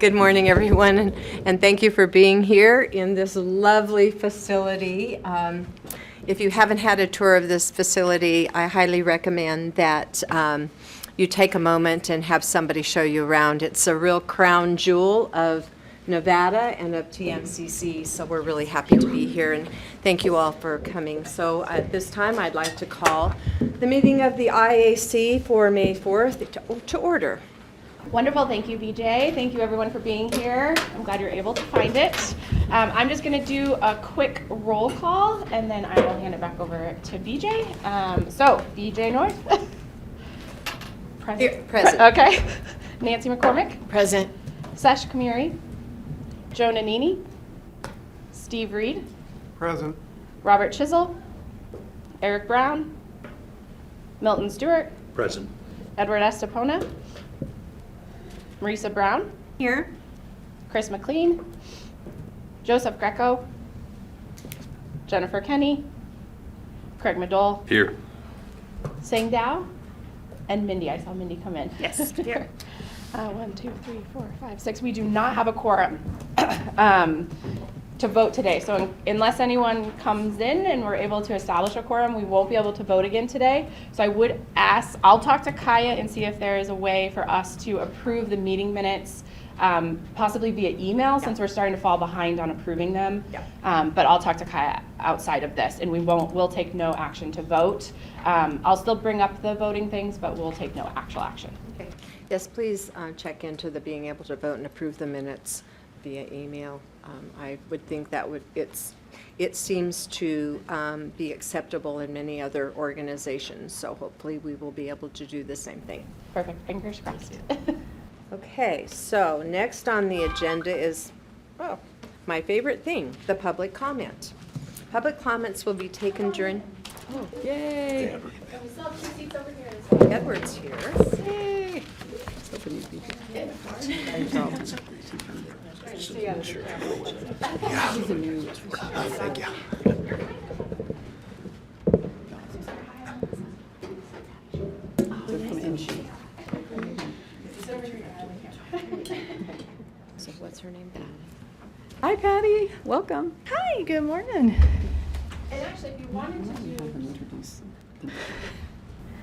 Good morning, everyone, and thank you for being here in this lovely facility. If you haven't had a tour of this facility, I highly recommend that you take a moment and have somebody show you around. It's a real crown jewel of Nevada and of TMCC, so we're really happy to be here, and thank you all for coming. So at this time, I'd like to call the meeting of the IAC for May 4th to order. Wonderful. Thank you, BJ. Thank you, everyone, for being here. I'm glad you're able to find it. I'm just going to do a quick roll call, and then I will hand it back over to BJ. So, BJ North. Present. Here, present. Okay. Nancy McCormick. Present. Sesh Kamiri. Joe Nanini. Steve Reed. Present. Robert Chisel. Eric Brown. Milton Stewart. Present. Edward Estepona. Marisa Brown. Here. Chris McLean. Joseph Greco. Jennifer Kenny. Craig Madole. Here. Sang Dow. And Mindy. I saw Mindy come in. Yes, here. 1, 2, 3, 4, 5, 6. We do not have a quorum to vote today. So unless anyone comes in and we're able to establish a quorum, we won't be able to vote again today. So I would ask, I'll talk to Kaya and see if there is a way for us to approve the meeting minutes, possibly via email, since we're starting to fall behind on approving them. But I'll talk to Kaya outside of this, and we'll take no action to vote. I'll still bring up the voting things, but we'll take no actual action. Okay. Yes, please check into the being able to vote and approve the minutes via email. I would think that it seems to be acceptable in many other organizations, so hopefully we will be able to do the same thing. Perfect. Fingers crossed. Okay, so next on the agenda is, my favorite thing, the public comment. Public comments will be taken during, yay! We still have 2 seats over here. Edward's here. Yay! Thank you. So what's her name? Hi, Patty. Welcome. Hi, good morning. And actually, if you wanted to do...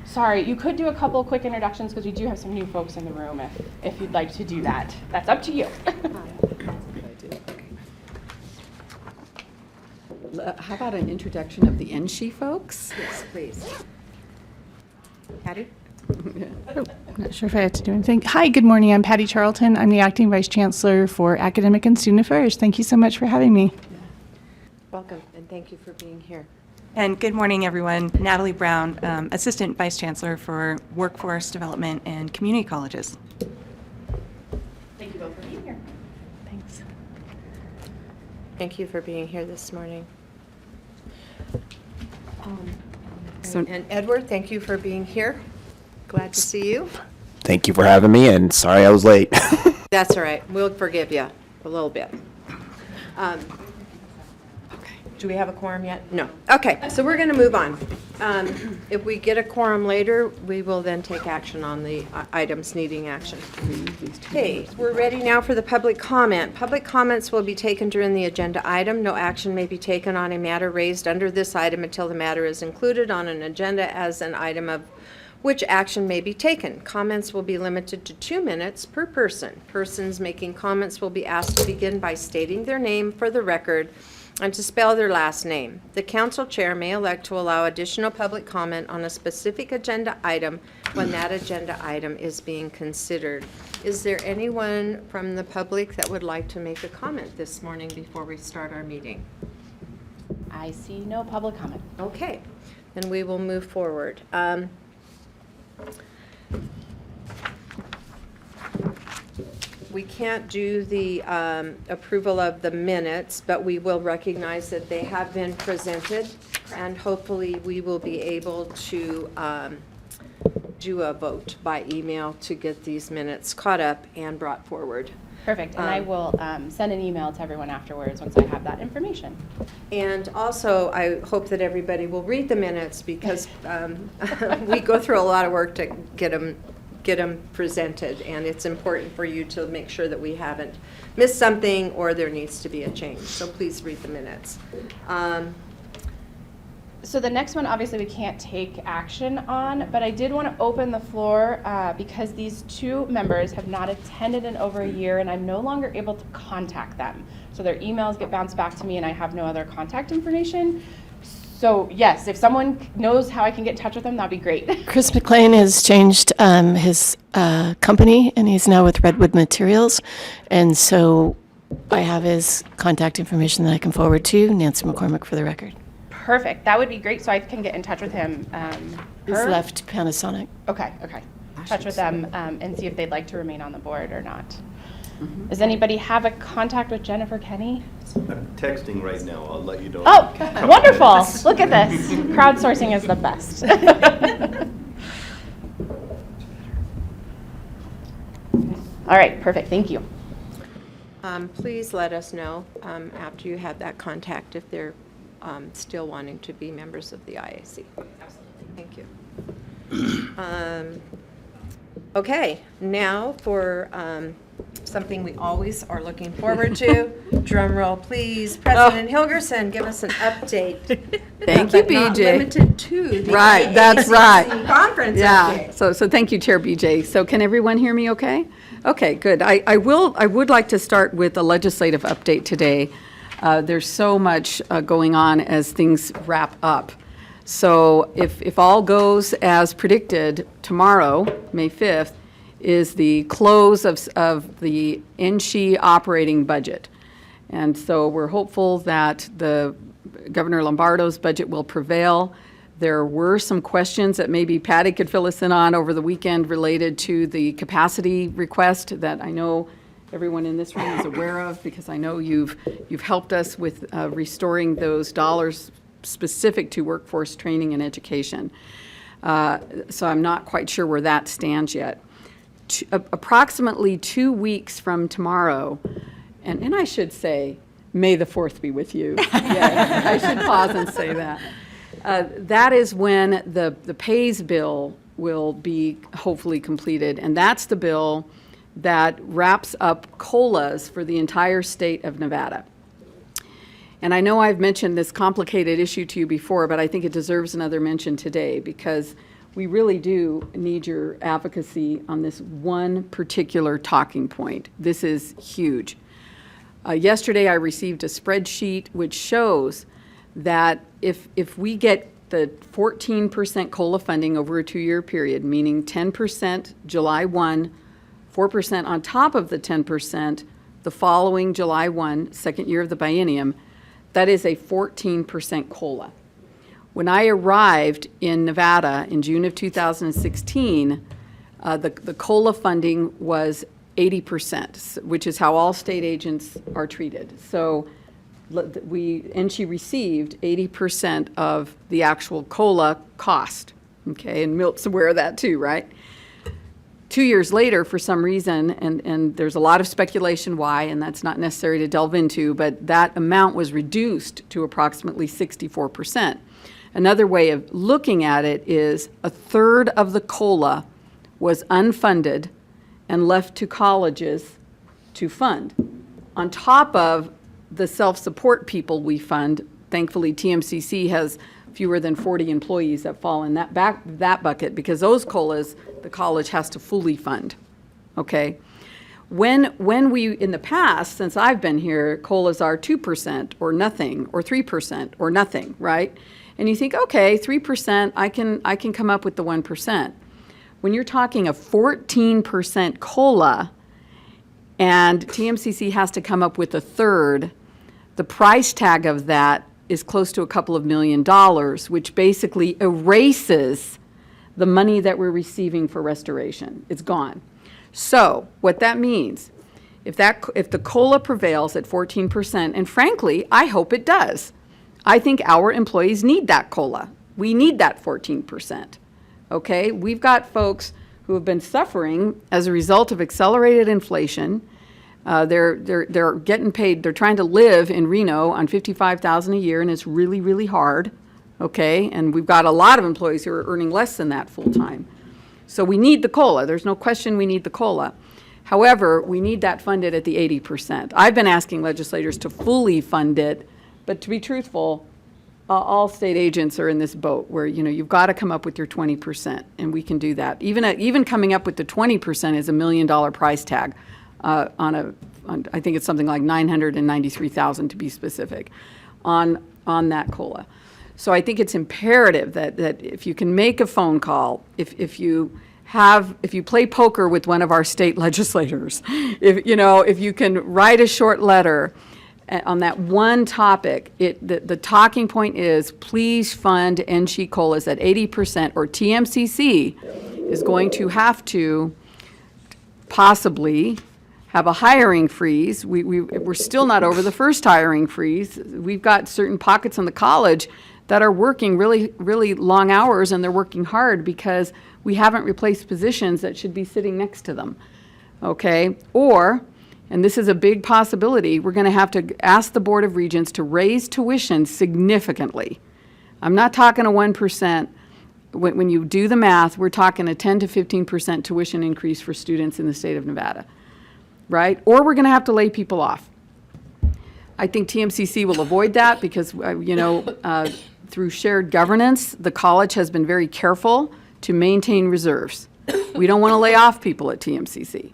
Sorry, you could do a couple quick introductions because we do have some new folks in the room if you'd like to do that. That's up to you. How about an introduction of the NSHE folks? Yes, please. Patty? I'm not sure if I have to do anything. Hi, good morning. I'm Patty Charlton. I'm the Acting Vice Chancellor for Academic and Student Affairs. Thank you so much for having me. Welcome, and thank you for being here. And good morning, everyone. Natalie Brown, Assistant Vice Chancellor for Workforce Development and Community Colleges. Thank you both for being here. Thanks. Thank you for being here this morning. And Edward, thank you for being here. Glad to see you. Thank you for having me, and sorry I was late. That's all right. We'll forgive you a little bit. Okay. Do we have a quorum yet? No. Okay, so we're going to move on. If we get a quorum later, we will then take action on the items needing action. Okay, we're ready now for the public comment. Public comments will be taken during the agenda item. No action may be taken on a matter raised under this item until the matter is included on an agenda as an item of which action may be taken. Comments will be limited to 2 minutes per person. Persons making comments will be asked to begin by stating their name for the record and to spell their last name. The council chair may elect to allow additional public comment on a specific agenda item when that agenda item is being considered. Is there anyone from the public that would like to make a comment this morning before we start our meeting? I see no public comment. Okay, then we will move forward. We can't do the approval of the minutes, but we will recognize that they have been presented, and hopefully we will be able to do a vote by email to get these minutes caught up and brought forward. Perfect. And I will send an email to everyone afterwards once I have that information. And also, I hope that everybody will read the minutes because we go through a lot of work to get them get them presented, and it's important for you to make sure that we haven't missed something or there needs to be a change. So please read the minutes. So the next one, obviously, we can't take action on, but I did want to open the floor because these two members have not attended in over a year, and I'm no longer able to contact them. So their emails get bounced back to me, and I have no other contact information. So yes, if someone knows how I can get in touch with them, that'd be great. Chris McLean has changed his company, and he's now with Redwood Materials. And so I have his contact information that I can forward to you, Nancy McCormick, for the record. Perfect. That would be great, so I can get in touch with him. He's her? left Panasonic. Okay. Touch with them and see if they'd like to remain on the board or not. Does anybody have a contact with Jennifer Kenny? I'm texting right now. I'll let you know. Oh, wonderful. Look at this. Crowdsourcing is the best. All right, perfect. Thank you. Please let us know after you have that contact if they're still wanting to be members of the IAC. Absolutely. Thank you. Okay, now for something we always are looking forward to. Drum roll, please. President Hilgerson, give us an update. Thank you, But not BJ. limited to the Right, that's AACC right. conference Yeah, update. so thank you, Chair BJ. So can everyone hear me okay? Okay, good. I would like to start with a legislative update today. There's so much going on as things wrap up. So if all goes as predicted, tomorrow, May 5th, is the close of the NSHE operating budget. And so we're hopeful that the Governor Lombardo's budget will prevail. There were some questions that maybe Patty could fill us in on over the weekend related to the capacity request that I know everyone in this room is aware of, because I know you've helped us with restoring those dollars specific to workforce training and education. So I'm not quite sure where that stands yet. Approximately 2 weeks from tomorrow, and I should say, May the 4th be with you. Yes, I should pause and say that. That is when the PAYS bill will be hopefully completed, and that's the bill that wraps up COLAs for the entire state of Nevada. And I know I've mentioned this complicated issue to you before, but I think it deserves another mention today, because we really do need your advocacy on this one particular talking point. This is huge. Yesterday I received a spreadsheet which shows that if we get the 14% COLA funding over a 2-year period, meaning 10% July 1, 4% on top of the 10% the following July 1, second year of the biennium, that is a 14% COLA. When I arrived in Nevada in June of 2016, the COLA funding was 80%, which is how all state agents are treated. So NSHE received 80% of the actual COLA cost, okay? And Milt's aware of that too, right? 2 years later, for some reason, and there's a lot of speculation why, and that's not necessary to delve into, but that amount was reduced to approximately 64%. Another way of looking at it is a third of the COLA was unfunded and left to colleges to fund. On top of the self-support people we fund, thankfully TMCC has fewer than 40 employees that fall in that bucket, because those COLAs the college has to fully fund, okay? When we, in the past, since I've been here, COLAs are 2% or nothing, or 3% or nothing, right? And you think, okay, 3%, I can come up with the 1%. When you're talking a 14% COLA and TMCC has to come up with a third, the price tag of that is close to a couple of $1 million, which basically erases the money that we're receiving for restoration. It's gone. So what that means, if the COLA prevails at 14%, and frankly, I hope it does. I think our employees need that COLA. We need that 14%. Okay? We've got folks who have been suffering as a result of accelerated inflation. They're getting paid, they're trying to live in Reno on $55,000 a year, and it's really, really hard. Okay? And we've got a lot of employees who are earning less than that full time. So we need the COLA. There's no question we need the COLA. However, we need that funded at the 80%. I've been asking legislators to fully fund it, but to be truthful, all state agents are in this boat where, you've got to come up with your 20%, and we can do that. Even coming up with the 20% is $1 million price tag on I think it's something like $993,000 to be specific on that COLA. So I think it's imperative that if you can make a phone call, if you play poker with one of our state legislators, if you can write a short letter on that one topic, the talking point is please fund NSHE COLAs at 80%, or TMCC is going to have to possibly have a hiring freeze. We're still not over the first hiring freeze. We've got certain pockets in the college that are working really, really long hours, and they're working hard because we haven't replaced positions that should be sitting next to them, okay? Or, and this is a big possibility, we're going to have to ask the Board of Regents to raise tuition significantly. I'm not talking a 1%. When you do the math, we're talking a 10 to 15% tuition increase for students in the state of Nevada, right? Or we're going to have to lay people off. I think TMCC will avoid that because, through shared governance, the college has been very careful to maintain reserves. We don't want to lay off people at TMCC,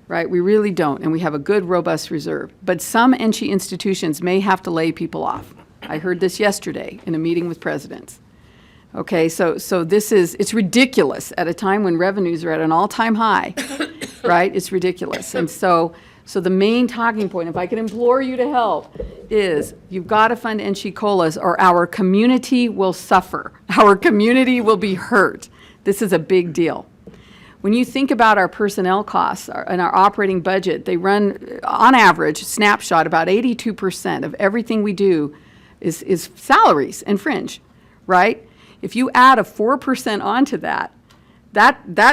right? We really don't, and we have a good, robust reserve. But some NSHE institutions may have to lay people off. I heard this yesterday in a meeting with presidents. Okay, so it's ridiculous at a time when revenues are at an all-time high, right? It's ridiculous. And so the main talking point, if I could implore you to help, is you've got to fund NSHE COLAs or our community will suffer. Our community will be hurt. This is a big deal. When you think about our personnel costs and our operating budget, they run, on average, snapshot, about 82% of everything we do is salaries and fringe, right? If you add a 4% onto that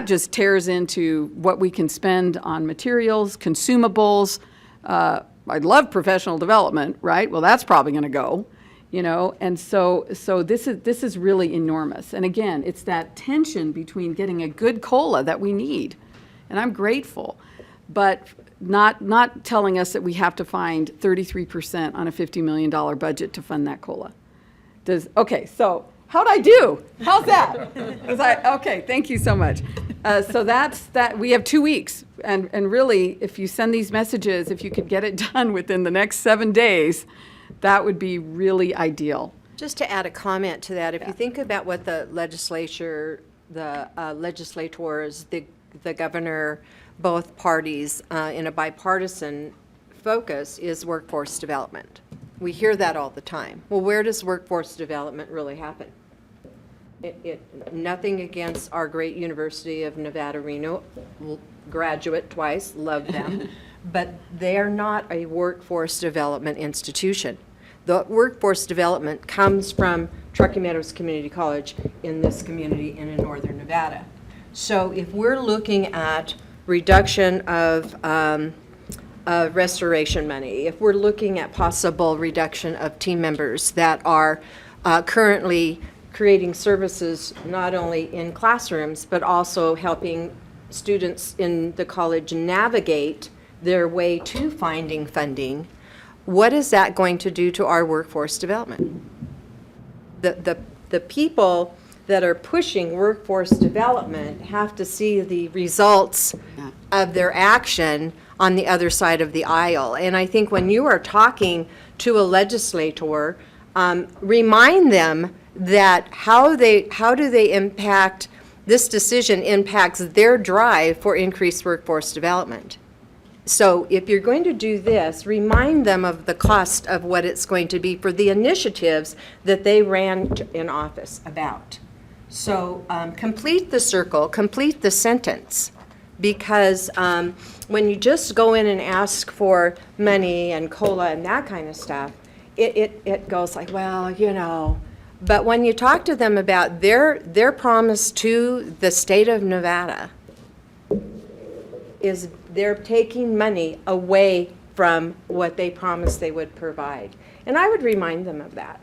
just tears into what we can spend on materials, consumables. I'd love professional development, right? Well, that's probably going to go, and so this is really enormous. And again, it's that tension between getting a good COLA that we need, and I'm grateful, but not telling us that we have to find 33% on a $50 million budget to fund that COLA. Okay, so how'd I do? How's that? Okay, thank you so much. So that's that. We have 2 weeks, and really, if you send these messages, if you could get it done within the next 7 days, that would be really ideal. Just to add a comment to that, if you think about what the legislature, the legislators, the governor, both parties in a bipartisan focus is workforce development. We hear that all the time. Well, where does workforce development really happen? Nothing against our great University of Nevada, Reno, graduate twice, love them, but they're not a workforce development institution. The workforce development comes from Truckee Meadows Community College in this community and in northern Nevada. So if we're looking at reduction of restoration money, if we're looking at possible reduction of team members that are currently creating services not only in classrooms, but also helping students in the college navigate their way to finding funding, what is that going to do to our workforce development? The people that are pushing workforce development have to see the results of their action on the other side of the aisle. And I think when you are talking to a legislator, remind them that how do they impact, this decision impacts their drive for increased workforce development. So if you're going to do this, remind them of the cost of what it's going to be for the initiatives that they ran in office about. So complete the circle, complete the sentence, because when you just go in and ask for money and COLA and that kind of stuff, it goes like, well, but when you talk to them about their promise to the state of Nevada is they're taking money away from what they promised they would provide. And I would remind them of that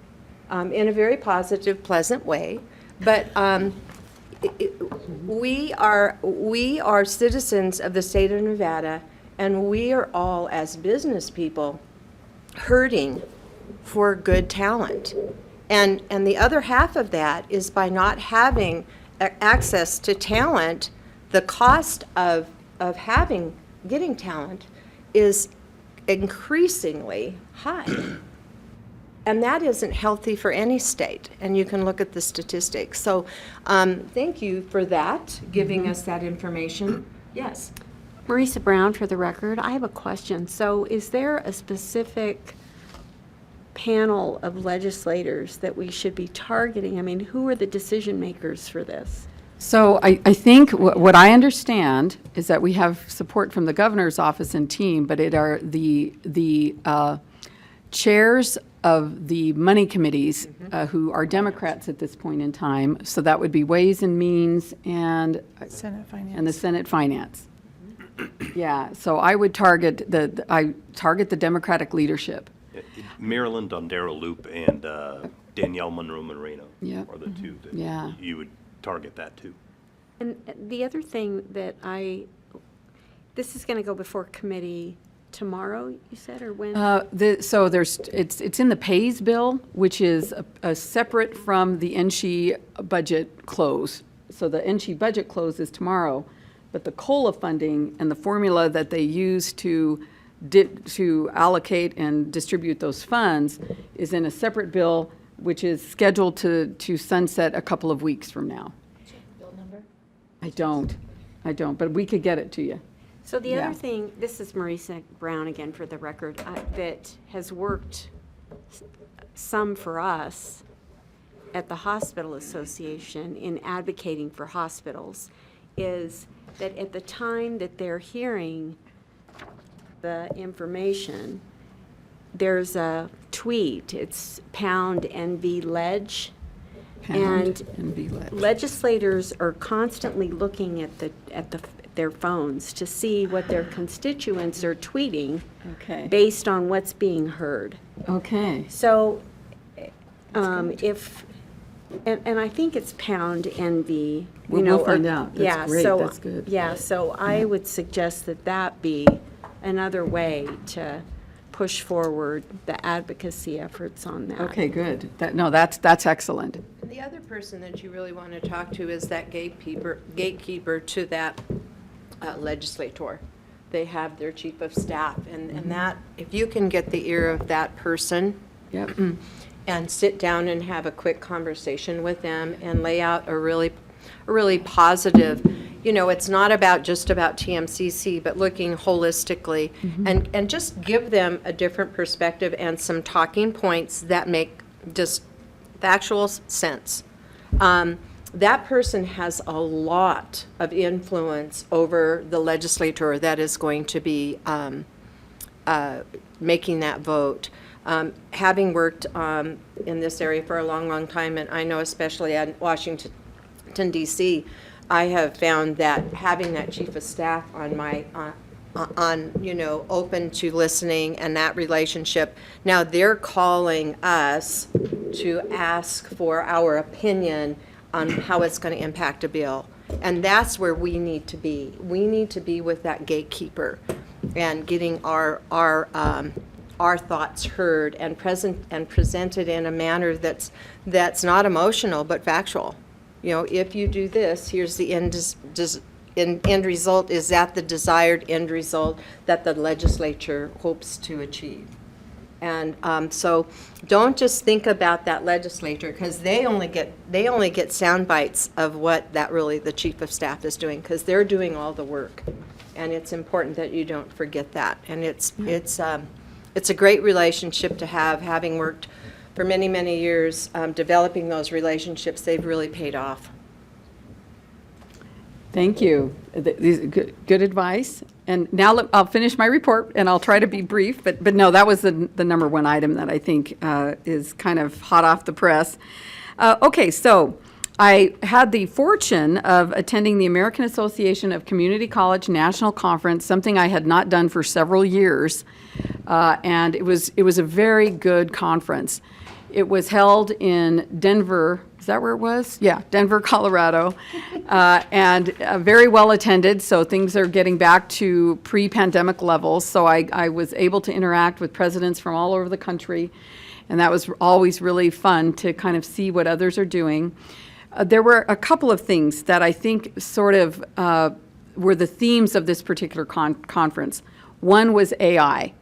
in a very positive, pleasant way. But We are citizens of the state of Nevada, and we are all, as business people, hurting for good talent. And the other half of that is by not having access to talent, the cost of getting talent is increasingly high. And that isn't healthy for any state, and you can look at the statistics. So thank you for that, giving us that information. Yes. Marisa Brown, for the record. I have a question. So is there a specific panel of legislators that we should be targeting? I mean, who are the decision makers for this? So I think what I understand is that we have support from the governor's office and team, but it are the chairs of the money committees who are Democrats at this point in time. So that would be Ways and Means and Senate Finance. and the Senate Finance. Yeah, so I would target the Democratic leadership. Maryland Dondero Loop and Danielle Monroe Moreno Yep. are the two that Yeah. you would target that too. And the other thing that this is going to go before committee tomorrow, you said, or when? So it's in the pays bill, which is a separate from the NSHE budget close. So the NSHE budget close is tomorrow, but the COLA funding and the formula that they use to allocate and distribute those funds is in a separate bill, which is scheduled to sunset a couple of weeks from now. Bill number? I don't, but we could get it to you. So the Yeah. other thing, this is Marisa Brown again for the record, that has worked some for us at the Hospital Association in advocating for hospitals, is that at the time that they're hearing the information, there's a tweet. It's pound NV ledge. Pound NV ledge. Legislators are constantly looking at their phones to see what their constituents are tweeting Okay. based on what's being heard. Okay. So and I think it's pound NV. We'll find out. That's Yeah, great. so, That's good. Yeah, so I would suggest that be another way to push forward the advocacy efforts on that. Okay, good. That's excellent. And the other person that you really want to talk to is that gatekeeper to that legislator. They have their chief of staff, and that, if you can get the ear of that person, Yep. and sit down and have a quick conversation with them and lay out a really positive, it's not just about TMCC, but looking holistically, and just give them a different perspective and some talking points that make just factual sense. That person has a lot of influence over the legislator that is going to be making that vote. Having worked in this area for a long, long time, and I know especially at Washington, D.C., I have found that having that chief of staff open to listening and that relationship. Now they're calling us to ask for our opinion on how it's going to impact a bill. And that's where we need to be. We need to be with that gatekeeper and getting our thoughts heard and presented in a manner that's not emotional but factual. If you do this, here's the end result. Is that the desired end result that the legislature hopes to achieve? And so don't just think about that legislator, because they only get sound bites of what the chief of staff is doing, because they're doing all the work. And it's important that you don't forget that. And it's a great relationship to have, having worked for many, many years, developing those relationships. They've really paid off. Thank you. These are good advice. And now I'll finish my report, and I'll try to be brief. But no, that was the number one item that I think is kind of hot off the press. Okay, so I had the fortune of attending the American Association of Community College National Conference, something I had not done for several years, and it was a very good conference. It was held in Denver, Is that where it was? Yeah, Denver, Colorado. And very well attended, so things are getting back to pre-pandemic levels. So I was able to interact with presidents from all over the country, and that was always really fun to kind of see what others are doing. There were a couple of things that I think sort of were the themes of this particular conference. One was AI.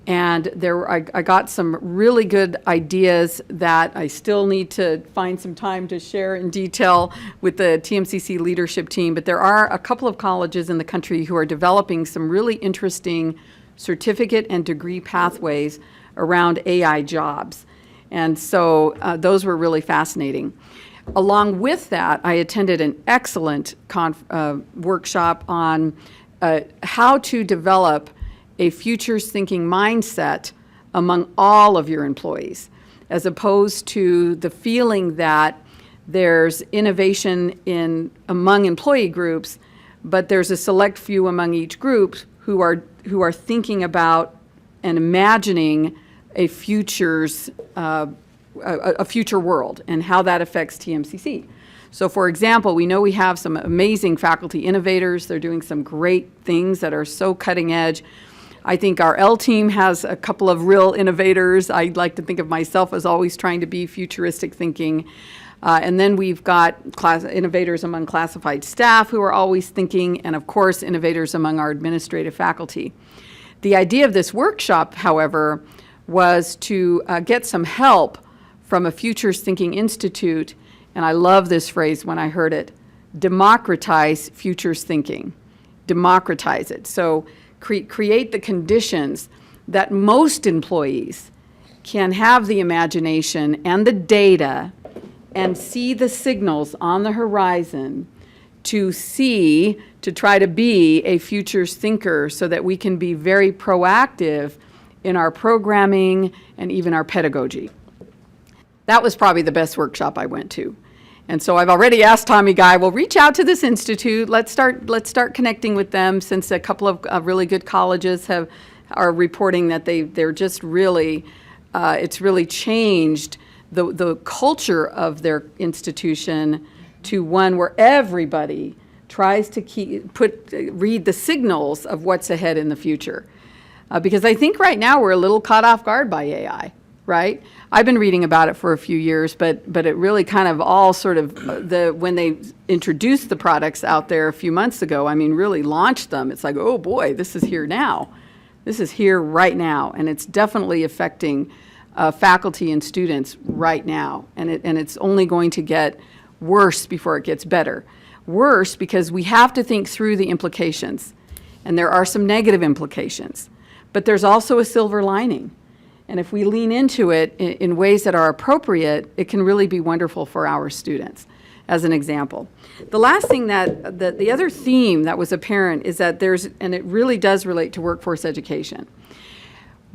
And I got some really good ideas that I still need to find some time to share in detail with the TMCC leadership team. But there are a couple of colleges in the country who are developing some really interesting certificate and degree pathways around AI jobs. And so those were really fascinating. Along with that, I attended an excellent workshop on how to develop a futures thinking mindset among all of your employees, as opposed to the feeling that there's innovation among employee groups, but there's a select few among each group who are thinking about and imagining a future world and how that affects TMCC. So for example, we know we have some amazing faculty innovators. They're doing some great things that are so cutting edge. I think our L team has a couple of real innovators. I like to think of myself as always trying to be futuristic thinking. And then we've got innovators among classified staff who are always thinking, and of course, innovators among our administrative faculty. The idea of this workshop, however, was to get some help from a Futures Thinking Institute, and I love this phrase when I heard it, democratize futures thinking. Democratize it. So create the conditions that most employees can have the imagination and the data and see the signals on the horizon to try to be a futures thinker so that we can be very proactive in our programming and even our pedagogy. That was probably the best workshop I went to. And so I've already asked Tommy Guy, well, reach out to this institute. Let's start connecting with them, since a couple of really good colleges are reporting that they're just really, it's really changed the culture of their institution to one where everybody tries to read the signals of what's ahead in the future. Because I think right now we're a little caught off guard by AI. Right? I've been reading about it for a few years, but it really kind of all sort of, when they introduced the products out there a few months ago, I mean, really launched them, it's like, oh boy, this is here now. This is here right now, and it's definitely affecting faculty and students right now, and it's only going to get worse before it gets better. Worse because we have to think through the implications, and there are some negative implications, but there's also a silver lining. And if we lean into it in ways that are appropriate, it can really be wonderful for our students, as an example. The last thing the other theme that was apparent is that and it really does relate to workforce education.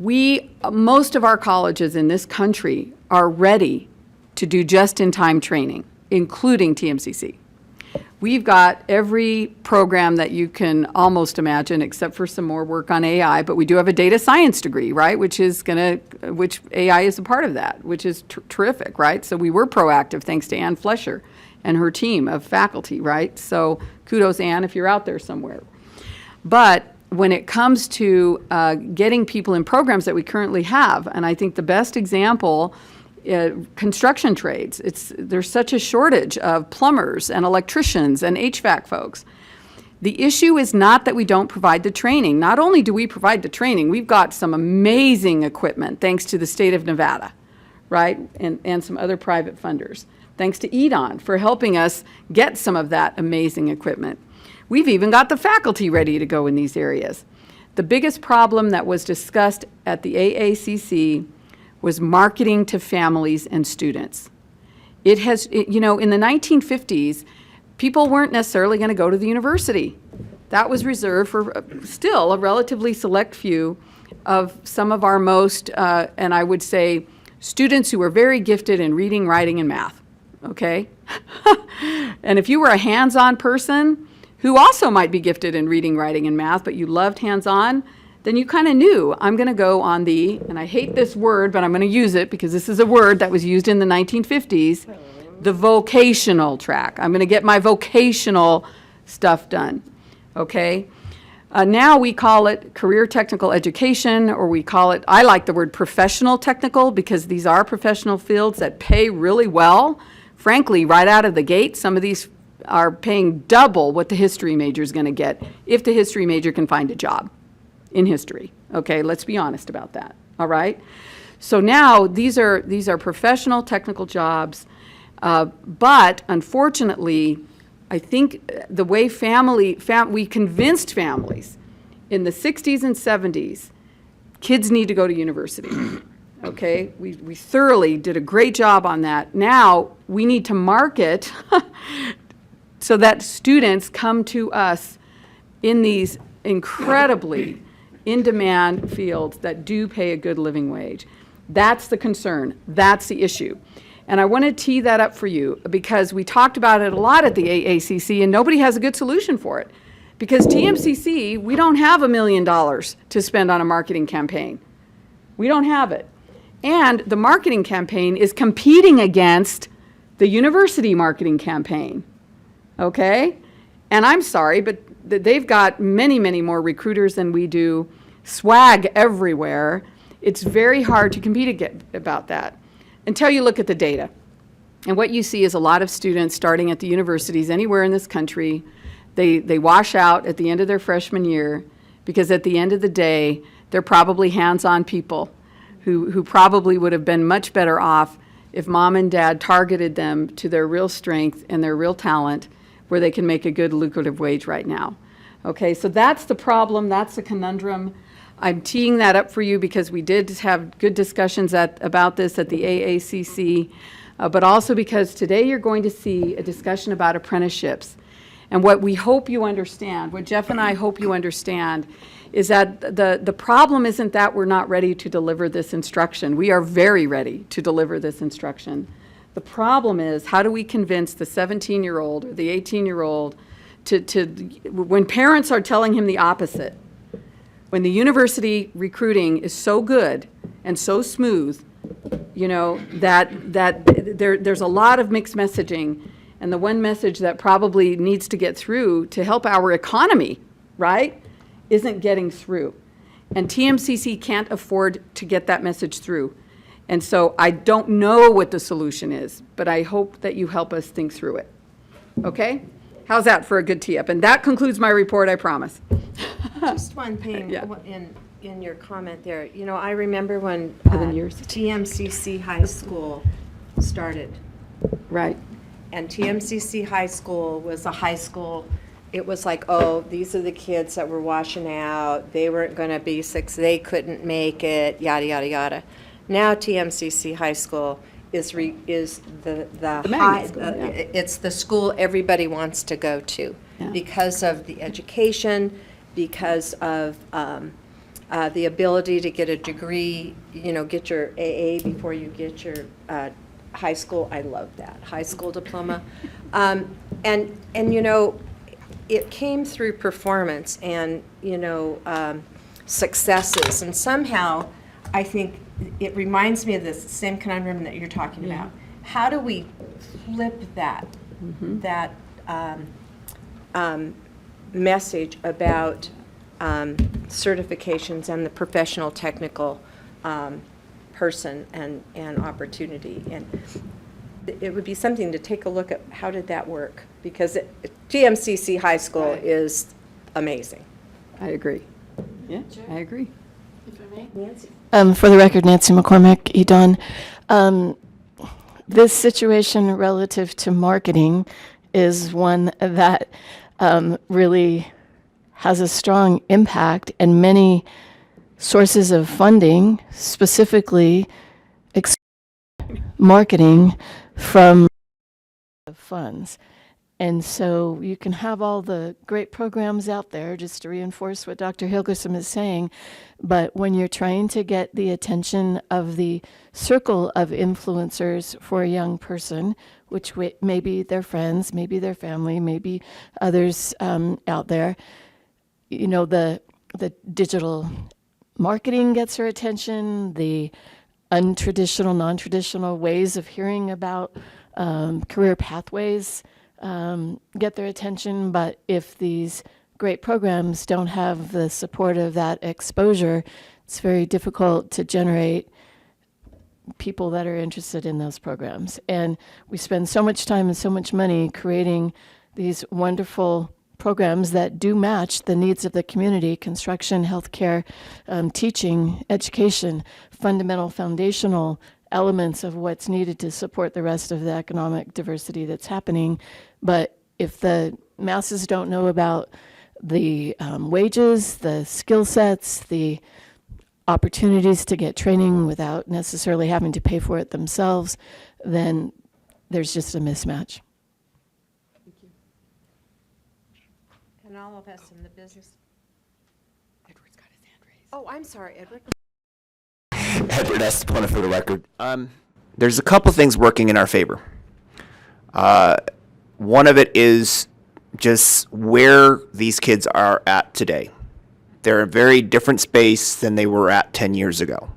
Most of our colleges in this country are ready to do just-in-time training, including TMCC. We've got every program that you can almost imagine, except for some more work on AI, but we do have a data science degree, right, which AI is a part of that, which is terrific, right? So we were proactive thanks to Ann Flesher and her team of faculty, right? So kudos, Ann, if you're out there somewhere. But when it comes to getting people in programs that we currently have, and I think the best example, construction trades. There's such a shortage of plumbers and electricians and HVAC folks. The issue is not that we don't provide the training. Not only do we provide the training, we've got some amazing equipment thanks to the state of Nevada, right? And some other private funders. Thanks to EDON for helping us get some of that amazing equipment. We've even got the faculty ready to go in these areas. The biggest problem that was discussed at the AACC was marketing to families and students. In the 1950s, people weren't necessarily going to go to the university. That was reserved for still a relatively select few of some of our most, and I would say, students who were very gifted in reading, writing, and math, okay? And if you were a hands-on person who also might be gifted in reading, writing, and math, but you loved hands-on, then you kind of knew, I'm going to go on and I hate this word, but I'm going to use it because this is a word that was used in the 1950s, the vocational track. I'm going to get my vocational stuff done, okay? Now we call it career technical education, or we call it, I like the word professional technical, because these are professional fields that pay really well. Frankly, right out of the gate, some of these are paying double what the history major is going to get if the history major can find a job in history. Okay, let's be honest about that, all right? So now these are professional technical jobs, but unfortunately, I think the way we convinced families in the 60s and 70s, kids need to go to university, okay? We thoroughly did a great job on that. Now, we need to market so that students come to us in these incredibly in-demand fields that do pay a good living wage. That's the concern. That's the issue. And I want to tee that up for you because we talked about it a lot at the AACC and nobody has a good solution for it. Because TMCC, we don't have $1 million to spend on a marketing campaign. We don't have it. And the marketing campaign is competing against the university marketing campaign. Okay? And I'm sorry, but they've got many, many more recruiters than we do, swag everywhere. It's very hard to compete about that until you look at the data. And what you see is a lot of students starting at the universities anywhere in this country, they wash out at the end of their freshman year because at the end of the day, they're probably hands-on people who probably would have been much better off if mom and dad targeted them to their real strength and their real talent where they can make a good lucrative wage right now. Okay, so that's the problem, that's the conundrum. I'm teeing that up for you because we did have good discussions about this at the AACC, but also because today you're going to see a discussion about apprenticeships. And what we hope you understand, what Jeff and I hope you understand, is that the problem isn't that we're not ready to deliver this instruction. We are very ready to deliver this instruction. The problem is, how do we convince the 17-year-old or the 18-year-old when parents are telling him the opposite, when the university recruiting is so good and so smooth, you know, that there's a lot of mixed messaging, and the one message that probably needs to get through to help our economy, right, isn't getting through. And TMCC can't afford to get that message through. And so I don't know what the solution is, but I hope that you help us think through it. Okay? How's that for a good tee up? And that concludes my report, I promise. Just one thing Yeah. in your comment there. You know, I remember when 7 years. TMCC High School started. Right. And TMCC High School was a high school. It was like, oh, these are the kids that were washing out. They weren't going to be six. They couldn't make it, yada, yada, yada. Now TMCC High School is the magnet high, school, yeah. it's the school everybody wants to go to Yeah. because of the education, because of the ability to get a degree, you know, get your AA before you get your high school. I love that, high school diploma. And you know, it came through performance and, you know, successes. And somehow, I think it reminds me of this same conundrum that you're talking about. How do we flip that, that message about certifications and the professional technical person and opportunity? And it would be something to take a look at how did that work, because TMCC High School is amazing. I agree. Yeah, I agree. Nancy? For the record, Nancy McCormick, EDON. This situation relative to marketing is one that really has a strong impact, and many sources of funding specifically marketing from funds. And so you can have all the great programs out there, just to reinforce what Dr. Hilgerson is saying, but when you're trying to get the attention of the circle of influencers for a young person, which may be their friends, maybe their family, maybe others out there, you know, the digital marketing gets her attention, the untraditional, non-traditional ways of hearing about career pathways get their attention. But if these great programs don't have the support of that exposure, it's very difficult to generate people that are interested in those programs. And we spend so much time and so much money creating these wonderful programs that do match the needs of the community: construction, healthcare, teaching, education, fundamental, foundational elements of what's needed to support the rest of the economic diversity that's happening. But if the masses don't know about the wages, the skill sets, the opportunities to get training without necessarily having to pay for it themselves, then there's just a mismatch. And all of us in the business. Edward's got his hand raised. Oh, I'm sorry, Edward. Edward Estepona for the record. There's a couple things working in our favor. One of it is just where these kids are at today. They're a very different space than they were at 10 years ago.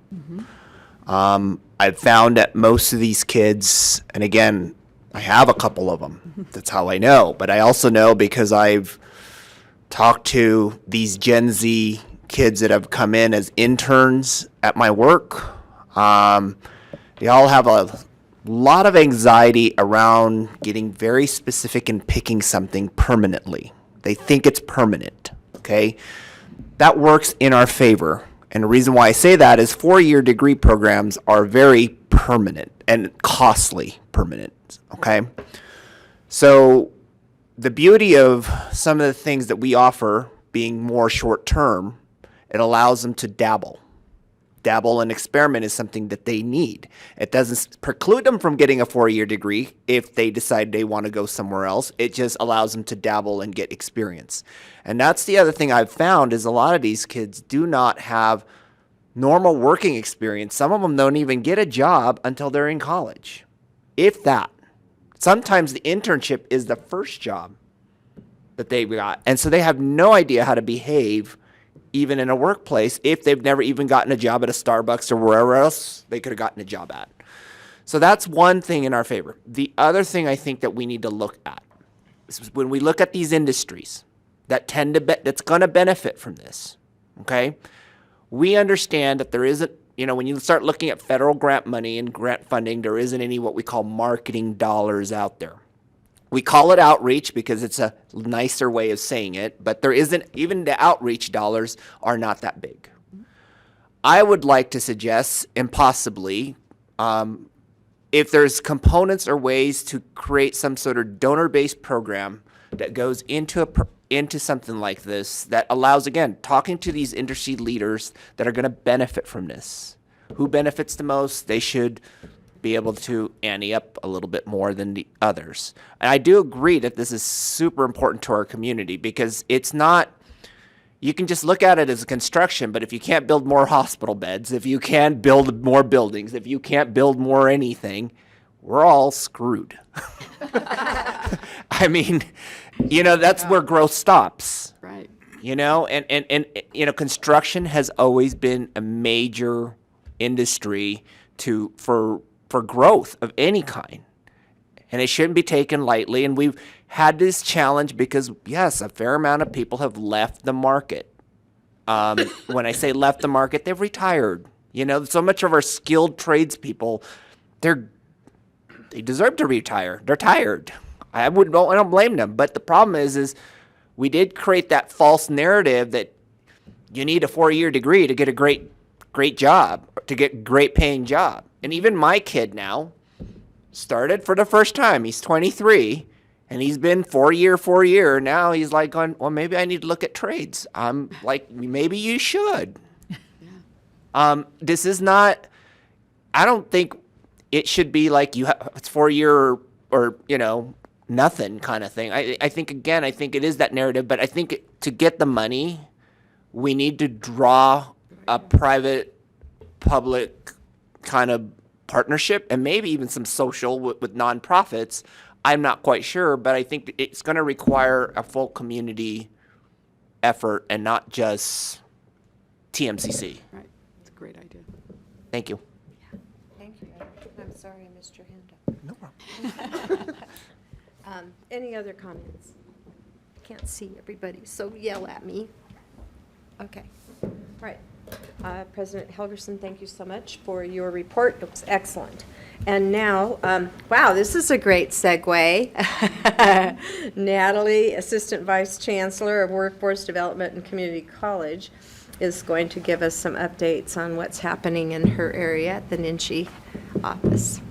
I've found that most of these kids, and again, I have a couple of them. That's how I know. But I also know because I've talked to these Gen Z kids that have come in as interns at my work. They all have a lot of anxiety around getting very specific and picking something permanently. They think it's permanent, okay? That works in our favor. And the reason why I say that is 4-year degree programs are very permanent and costly permanent, okay? So the beauty of some of the things that we offer being more short-term, it allows them to dabble. Dabble and experiment is something that they need. It doesn't preclude them from getting a 4-year degree if they decide they want to go somewhere else. It just allows them to dabble and get experience. And that's the other thing I've found is a lot of these kids do not have normal working experience. Some of them don't even get a job until they're in college, if that. Sometimes the internship is the first job that they got. And so they have no idea how to behave even in a workplace if they've never even gotten a job at a Starbucks or wherever else they could have gotten a job at. So that's one thing in our favor. The other thing I think that we need to look at is when we look at these industries that that's going to benefit from this, okay? We understand that there isn't, when you start looking at federal grant money and grant funding, there isn't any what we call marketing dollars out there. We call it outreach because it's a nicer way of saying it, but there isn't, even the outreach dollars are not that big. I would like to suggest, and possibly, if there's components or ways to create some sort of donor-based program that goes into something like this that allows, again, talking to these industry leaders that are going to benefit from this. Who benefits the most? They should be able to ante up a little bit more than the others. And I do agree that this is super important to our community because it's not, you can just look at it as a construction, but if you can't build more hospital beds, if you can't build more buildings, if you can't build more anything, we're all screwed. I mean, that's where growth stops. Right. And construction has always been a major industry for growth of any kind. And it shouldn't be taken lightly. And we've had this challenge because, yes, a fair amount of people have left the market. When I say left the market, they've retired. So much of our skilled tradespeople, they deserve to retire. They're tired. I don't blame them. But the problem is we did create that false narrative that you need a 4-year degree to get a great job, to get a great paying job. And even my kid now started for the first time. He's 23, and he's been 4-year. Now he's like going, well, maybe I need to look at trades. I'm like, maybe you should. This is not, I don't think it should be like it's 4-year or nothing kind of thing. I think it is that narrative, but I think to get the money, we need to draw a private-public kind of partnership and maybe even some social with nonprofits. I'm not quite sure, but I think it's going to require a full community effort and not just TMCC. Right. It's a great idea. Thank you. Thank you. I'm sorry I missed your hand up. No problem. Any other comments? Can't see everybody, so yell at me. Okay, right. President Helgerson, thank you so much for your report. It was excellent. And now, wow, this is a great segue. Natalie, Assistant Vice Chancellor of Workforce Development and Community College, is going to give us some updates on what's happening in her area at the NINCHE office.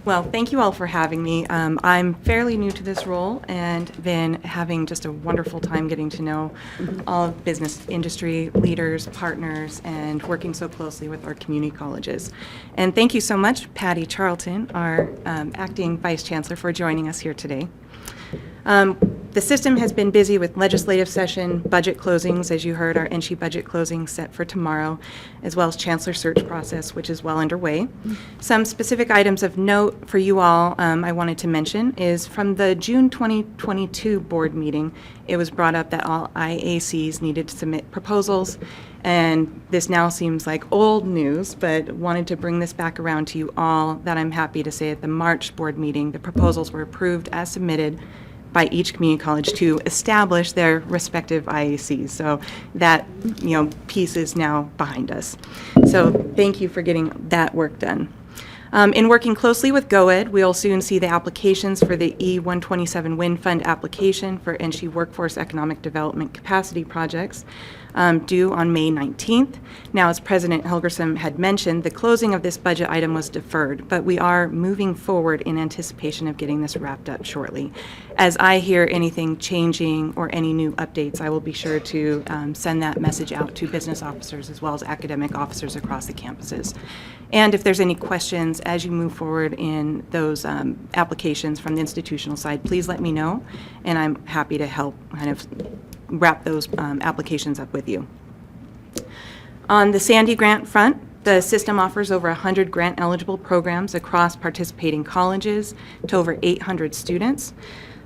Well, thank you all for having me. I'm fairly new to this role and been having just a wonderful time getting to know all of business industry leaders, partners, and working so closely with our community colleges. And thank you so much, Patty Charlton, our acting Vice Chancellor, for joining us here today. The system has been busy with legislative session, budget closings, as you heard, our NSHE budget closing set for tomorrow, as well as chancellor search process, which is well underway. Some specific items of note for you all I wanted to mention is from the June 2022 board meeting, it was brought up that all IACs needed to submit proposals, and this now seems like old news, but wanted to bring this back around to you all, that I'm happy to say at the March board meeting, the proposals were approved as submitted by each community college to establish their respective IACs. So that, piece is now behind us. So thank you for getting that work done. In working closely with GOED, we'll soon see the applications for the E-127 Wind Fund application for NSHE Workforce Economic Development Capacity Projects due on May 19th. Now, as President Helgerson had mentioned, the closing of this budget item was deferred, but we are moving forward in anticipation of getting this wrapped up shortly. As I hear anything changing or any new updates, I will be sure to send that message out to business officers as well as academic officers across the campuses. And if there's any questions as you move forward in those applications from the institutional side, please let me know, and I'm happy to help kind of wrap those applications up with you. On the Sandy grant front, the system offers over 100 grant-eligible programs across participating colleges to over 800 students.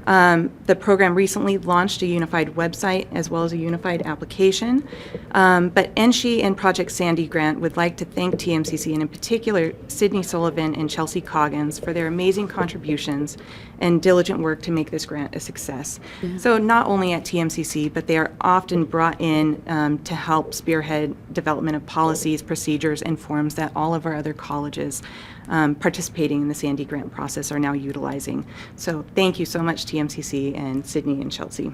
The program recently launched a unified website as well as a unified application. But NSHE and Project Sandy Grant would like to thank TMCC, and in particular Sydney Sullivan and Chelsea Coggins, for their amazing contributions and diligent work to make this grant a success. So not only at TMCC, but they are often brought in to help spearhead development of policies, procedures, and forms that all of our other colleges participating in the Sandy grant process are now utilizing. So thank you so much, TMCC and Sydney and Chelsea.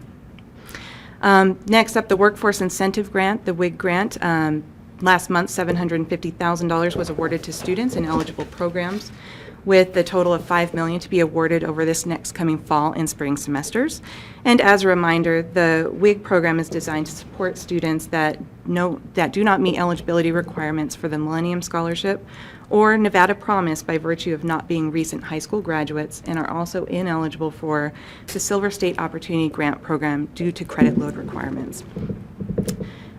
Next up, the Workforce Incentive Grant, the WIG grant. Last month, $750,000 was awarded to students in eligible programs, with a total of $5 million to be awarded over this next coming fall and spring semesters. And as a reminder, the WIG program is designed to support students that do not meet eligibility requirements for the Millennium Scholarship or Nevada Promise by virtue of not being recent high school graduates, and are also ineligible for the Silver State Opportunity Grant Program due to credit load requirements.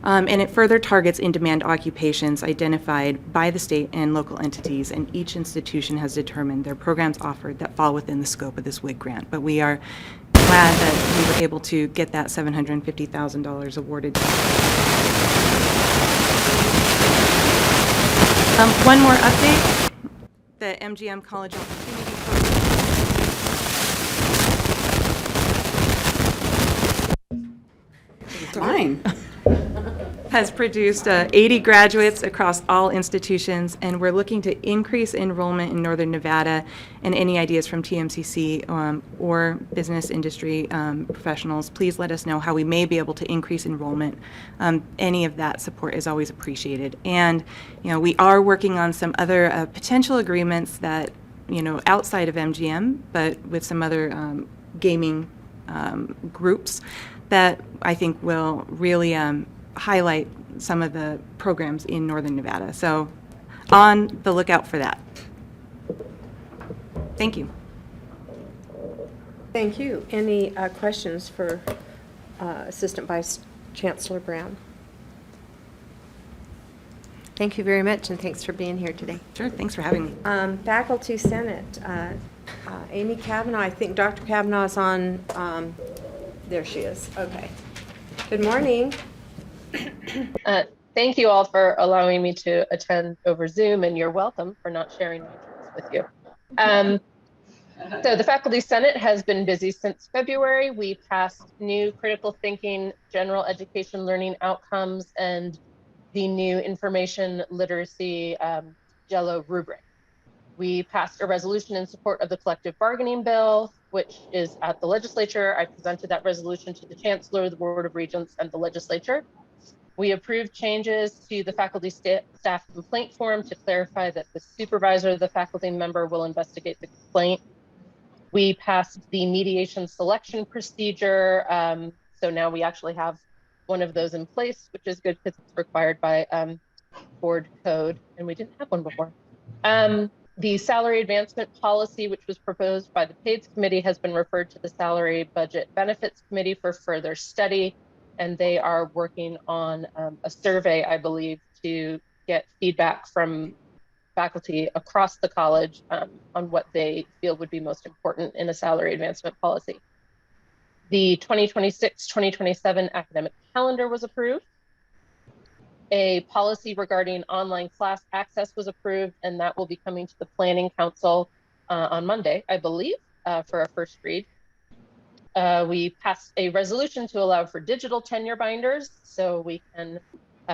And it further targets in-demand occupations identified by the state and local entities, and each institution has determined their programs offered that fall within the scope of this WIG grant. But we are glad that we were able to get that $750,000 awarded. One more update, the MGM College Opportunity Fine. has produced 80 graduates across all institutions, and we're looking to increase enrollment in Northern Nevada. And any ideas from TMCC or business industry professionals, please let us know how we may be able to increase enrollment. Any of that support is always appreciated. And we are working on some other potential agreements that outside of MGM, but with some other gaming groups that I think will really highlight some of the programs in Northern Nevada. So on the lookout for that. Thank you. Thank you. Any questions for Assistant Vice Chancellor Brown? Thank you very much, and thanks for being here today. Sure, thanks for having me. Faculty Senate, Amy Cavanaugh, I think Dr. Cavanaugh is on, there she is, okay. Good morning. Thank you all for allowing me to attend over Zoom, and you're welcome for not sharing my notes with you. So the Faculty Senate has been busy since February. We passed new critical thinking, general education learning outcomes, and the new information literacy JELO rubric. We passed a resolution in support of the collective bargaining bill, which is at the legislature. I presented that resolution to the Chancellor, the Board of Regents, and the legislature. We approved changes to the faculty staff complaint form to clarify that the supervisor of the faculty member will investigate the complaint. We passed the mediation selection procedure. So now we actually have one of those in place, which is good because it's required by board code, and we didn't have one before. The salary advancement policy, which was proposed by the PAIDS committee, has been referred to the Salary Budget Benefits Committee for further study, and they are working on a survey, I believe, to get feedback from faculty across the college on what they feel would be most important in a salary advancement policy. The 2026-2027 academic calendar was approved. A policy regarding online class access was approved, and that will be coming to the Planning Council on Monday, I believe, for our first read. We passed a resolution to allow for digital tenure binders, so we can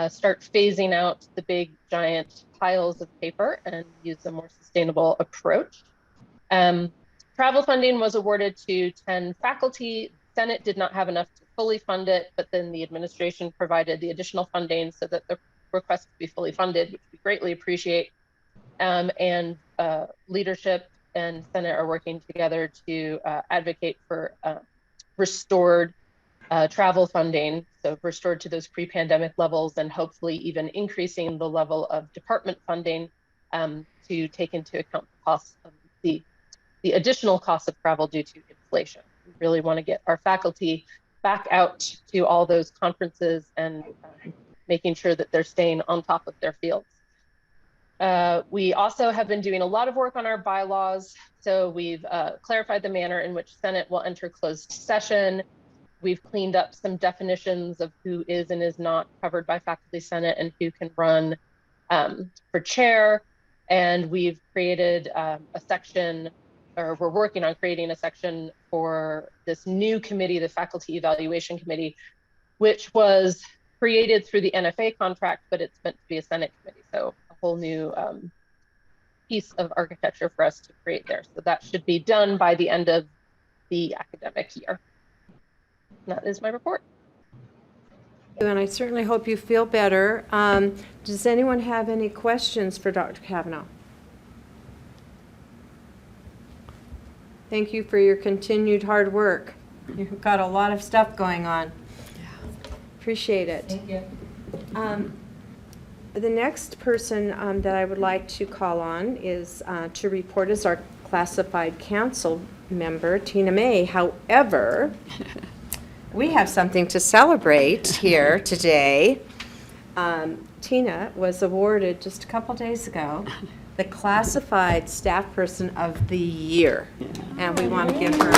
start phasing out the big giant piles of paper and use a more sustainable approach. Travel funding was awarded to 10 faculty. Senate did not have enough to fully fund it, but then the administration provided the additional funding so that the request could be fully funded, which we greatly appreciate. And leadership and Senate are working together to advocate for restored travel funding, so restored to those pre-pandemic levels, and hopefully even increasing the level of department funding to take into account the costs of the additional costs of travel due to inflation. We really want to get our faculty back out to all those conferences and making sure that they're staying on top of their fields. We also have been doing a lot of work on our bylaws. So we've clarified the manner in which Senate will enter closed session. We've cleaned up some definitions of who is and is not covered by Faculty Senate and who can run for chair. And we've created a section, or we're working on creating a section for this new committee, the Faculty Evaluation Committee, which was created through the NFA contract, but it's meant to be a Senate committee. So a whole new piece of architecture for us to create there. So that should be done by the end of the academic year. That is my report. And I certainly hope you feel better. Does anyone have any questions for Dr. Cavanaugh? Thank you for your continued hard work. You've got a lot of stuff going on. Appreciate it. Thank you. The next person that I would like to call on is to report as our classified council member, Tina May. However, we have something to celebrate here today. Tina was awarded just a couple days ago the Classified Staff Person of the Year. And we want to give her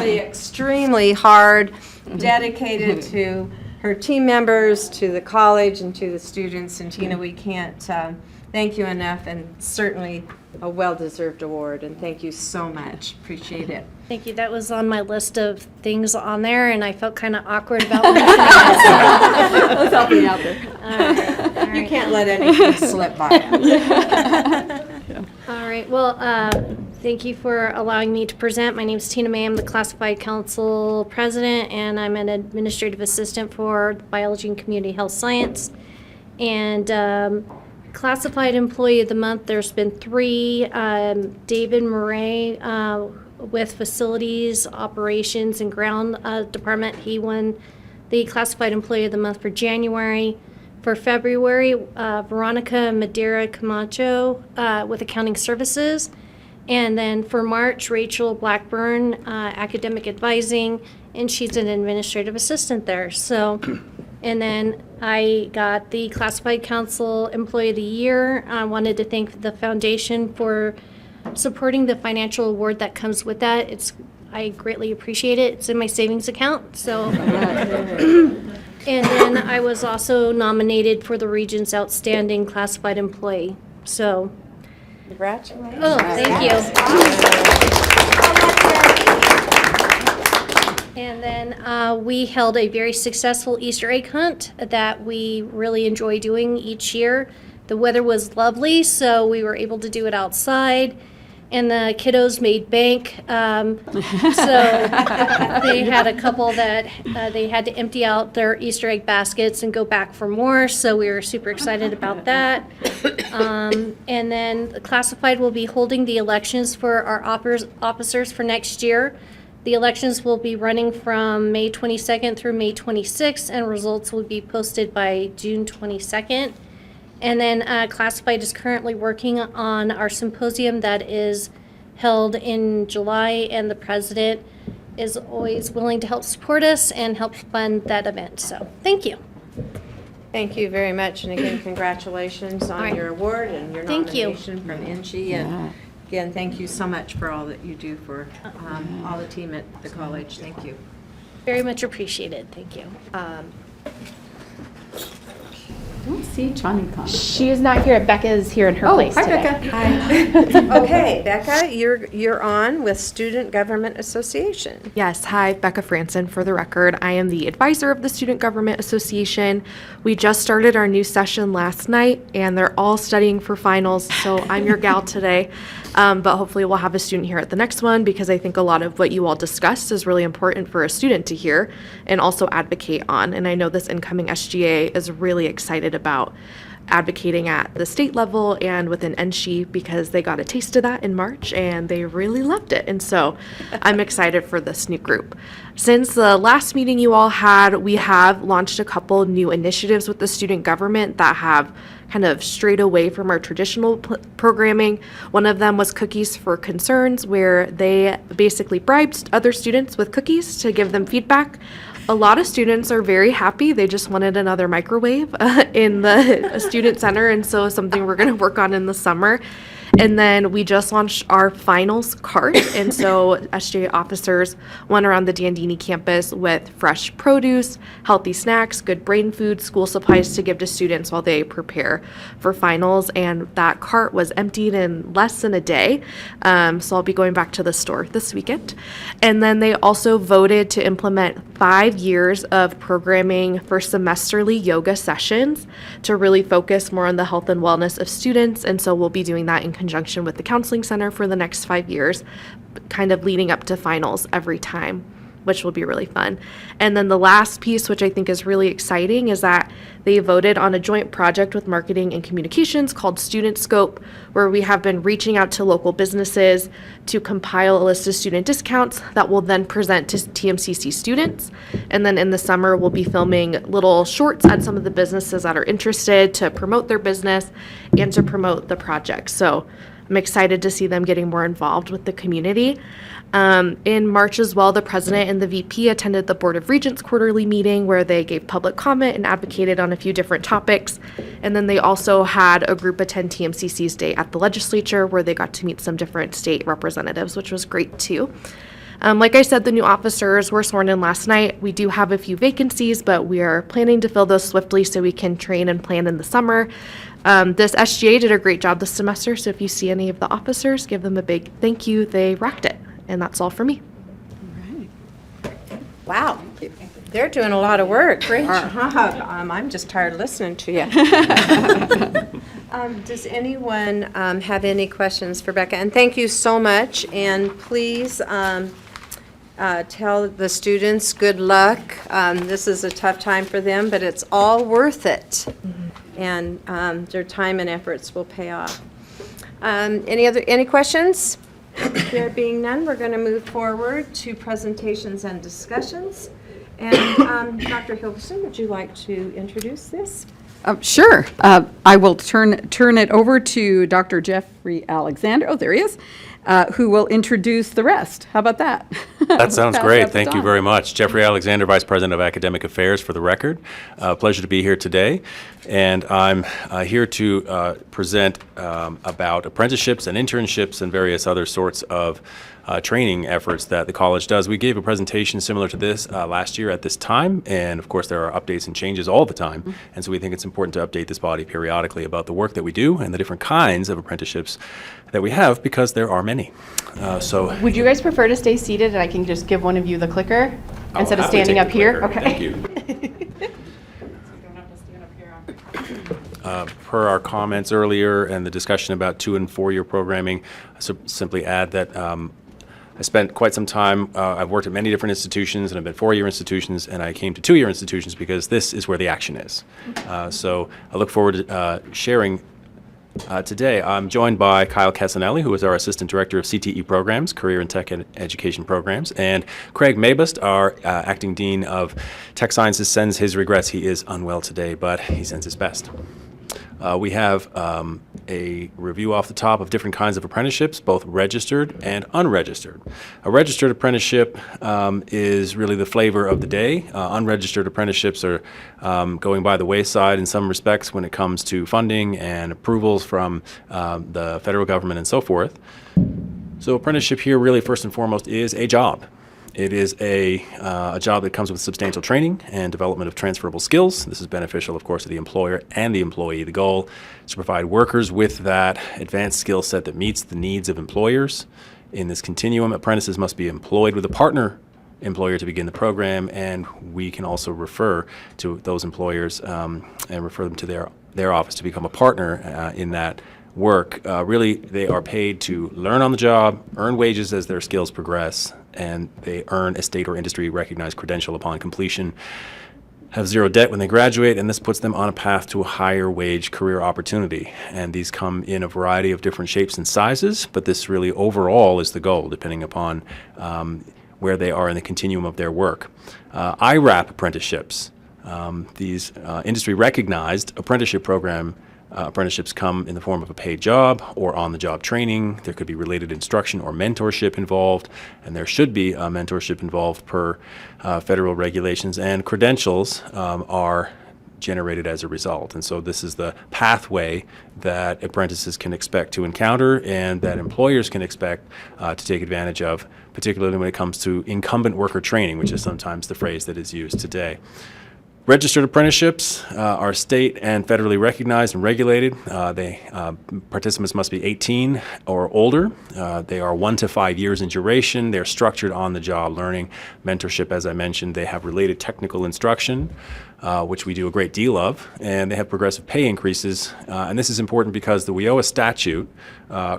extremely hard, dedicated to her team members, to the college, and to the students. And Tina, we can't thank you enough, and certainly a well-deserved award. And thank you so much. Appreciate it. Thank you. That was on my list of things on there, and I felt kind of awkward about that. Let's help you out there. All right. You can't let anything slip by. All right. Well, thank you for allowing me to present. My name is Tina May. I'm the Classified Council President, and I'm an administrative assistant for Biology and Community Health Science. And Classified Employee of the Month, there's been 3. David Murray with Facilities, Operations, and Ground Department. He won the Classified Employee of the Month for January. For February, Veronica Madeira Camacho with Accounting Services. And then for March, Rachel Blackburn, Academic Advising, and she's an administrative assistant there. So, and then I got the Classified Council Employee of the Year. I wanted to thank the foundation for supporting the financial award that comes with that. I greatly appreciate it. It's in my savings account. So, And then I was also nominated for the Regents Outstanding Classified Employee. So, Congratulations. oh, thank you. And then we held a very successful Easter egg hunt that we really enjoy doing each year. The weather was lovely, so we were able to do it outside. And the kiddos made bank. So they had a couple that they had to empty out their Easter egg baskets and go back for more. So we were super excited about that. And then the classified will be holding the elections for our officers for next year. The elections will be running from May 22nd through May 26th, and results will be posted by June 22nd. And then Classified is currently working on our symposium that is held in July, and the president is always willing to help support us and help fund that event. So thank you. Thank you very much, and again, congratulations on right. your award and your Thank you. nomination from NG. And again, thank you so much for all that you do for all the team at the college. Thank you. Very much appreciated. Thank you. I don't see Johnny Con. She is not here. Becca is here in her place hi, today. Becca. Okay, Becca, you're on with Student Government Association. Yes, hi, Becca Franssen for the record. I am the advisor of the Student Government Association. We just started our new session last night, and they're all studying for finals, so I'm your gal today. But hopefully we'll have a student here at the next one, because I think a lot of what you all discussed is really important for a student to hear and also advocate on. And I know this incoming SGA is really excited about advocating at the state level and within NSHE, because they got a taste of that in March and they really loved it. And so I'm excited for this new group. Since the last meeting you all had, we have launched a couple new initiatives with the student government that have kind of strayed away from our traditional programming. One of them was Cookies for Concerns, where they basically bribed other students with cookies to give them feedback. A lot of students are very happy. They just wanted another microwave in the student center, and so something we're going to work on in the summer. And then we just launched our finals cart, and so SJ officers went around the Dandini campus with fresh produce, healthy snacks, good brain food, school supplies to give to students while they prepare for finals. And that cart was emptied in less than a day, so I'll be going back to the store this weekend. And then they also voted to implement 5 years of programming for semesterly yoga sessions to really focus more on the health and wellness of students, and so we'll be doing that in conjunction with the counseling center for the next 5 years, kind of leading up to finals every time, which will be really fun. And then the last piece, which I think is really exciting, is that they voted on a joint project with marketing and communications called Student Scope, where we have been reaching out to local businesses to compile a list of student discounts that we'll then present to TMCC students. And then in the summer, we'll be filming little shorts at some of the businesses that are interested to promote their business and to promote the project. So I'm excited to see them getting more involved with the community. In March as well, the president and the VP attended the Board of Regents quarterly meeting, where they gave public comment and advocated on a few different topics. And then they also had a group attend TMCC's Day at the legislature, where they got to meet some different state representatives, which was great too. Like I said, the new officers were sworn in last night. We do have a few vacancies, but we are planning to fill those swiftly so we can train and plan in the summer. This SGA did a great job this semester, so if you see any of the officers, give them a big thank you. They rocked it. And that's all for me. Wow, they're doing a lot of work. Great job. I'm just tired of listening to you. Does anyone have any questions for Becca? And thank you so much. And please tell the students good luck. This is a tough time for them, but it's all worth it. And their time and efforts will pay off. Any questions? There being none, we're going to move forward to presentations and discussions. And Dr. Hilgerson, would you like to introduce this? Sure. I will turn it over to Dr. Jeffrey Alexander. Oh, there he is. Who will introduce the rest. How about that? That sounds Pass great. that Thank you baton. very much. Jeffrey Alexander, Vice President of Academic Affairs for the record. Pleasure to be here today. And I'm here to present about apprenticeships and internships and various other sorts of training efforts that the college does. We gave a presentation similar to this last year at this time, and of course there are updates and changes all the time, and so we think it's important to update this body periodically about the work that we do and the different kinds of apprenticeships that we have, because there are many. Would you guys prefer to stay seated and I can just give one of you the clicker instead of standing up here? Okay. Thank you. Per our comments earlier and the discussion about 2- and 4-year programming, I simply add that I spent quite some time, I've worked at many different institutions, and I've been 4-year institutions, and I came to 2-year institutions because this is where the action is. So I look forward to sharing today. I'm joined by Kyle Casanelli, who is our Assistant Director of CTE Programs, Career and Tech Education Programs, and Craig Mabust, our Acting Dean of Tech Sciences, sends his regrets. He is unwell today, but he sends his best. We have a review off the top of different kinds of apprenticeships, both registered and unregistered. A registered apprenticeship is really the flavor of the day. Unregistered apprenticeships are going by the wayside in some respects when it comes to funding and approvals from the federal government and so forth. So apprenticeship here really first and foremost is a job. It is a job that comes with substantial training and development of transferable skills. This is beneficial, of course, to the employer and the employee. The goal is to provide workers with that advanced skill set that meets the needs of employers. In this continuum, apprentices must be employed with a partner employer to begin the program, and we can also refer to those employers and refer them to their office to become a partner in that work. Really, they are paid to learn on the job, earn wages as their skills progress, and they earn a state or industry recognized credential upon completion, have zero debt when they graduate, and this puts them on a path to a higher wage career opportunity. And these come in a variety of different shapes and sizes, but this really overall is the goal, depending upon where they are in the continuum of their work. IRAP apprenticeships, these industry recognized apprenticeship program apprenticeships come in the form of a paid job or on-the-job training. There could be related instruction or mentorship involved, and there should be mentorship involved per federal regulations, and credentials are generated as a result. And so this is the pathway that apprentices can expect to encounter and that employers can expect to take advantage of, particularly when it comes to incumbent worker training, which is sometimes the phrase that is used today. Registered apprenticeships are state and federally recognized and regulated. Participants must be 18 or older. They are 1 to 5 years in duration. They're structured on-the-job learning, mentorship, as I mentioned. They have related technical instruction, which we do a great deal of, and they have progressive pay increases. And this is important because the WIOA statute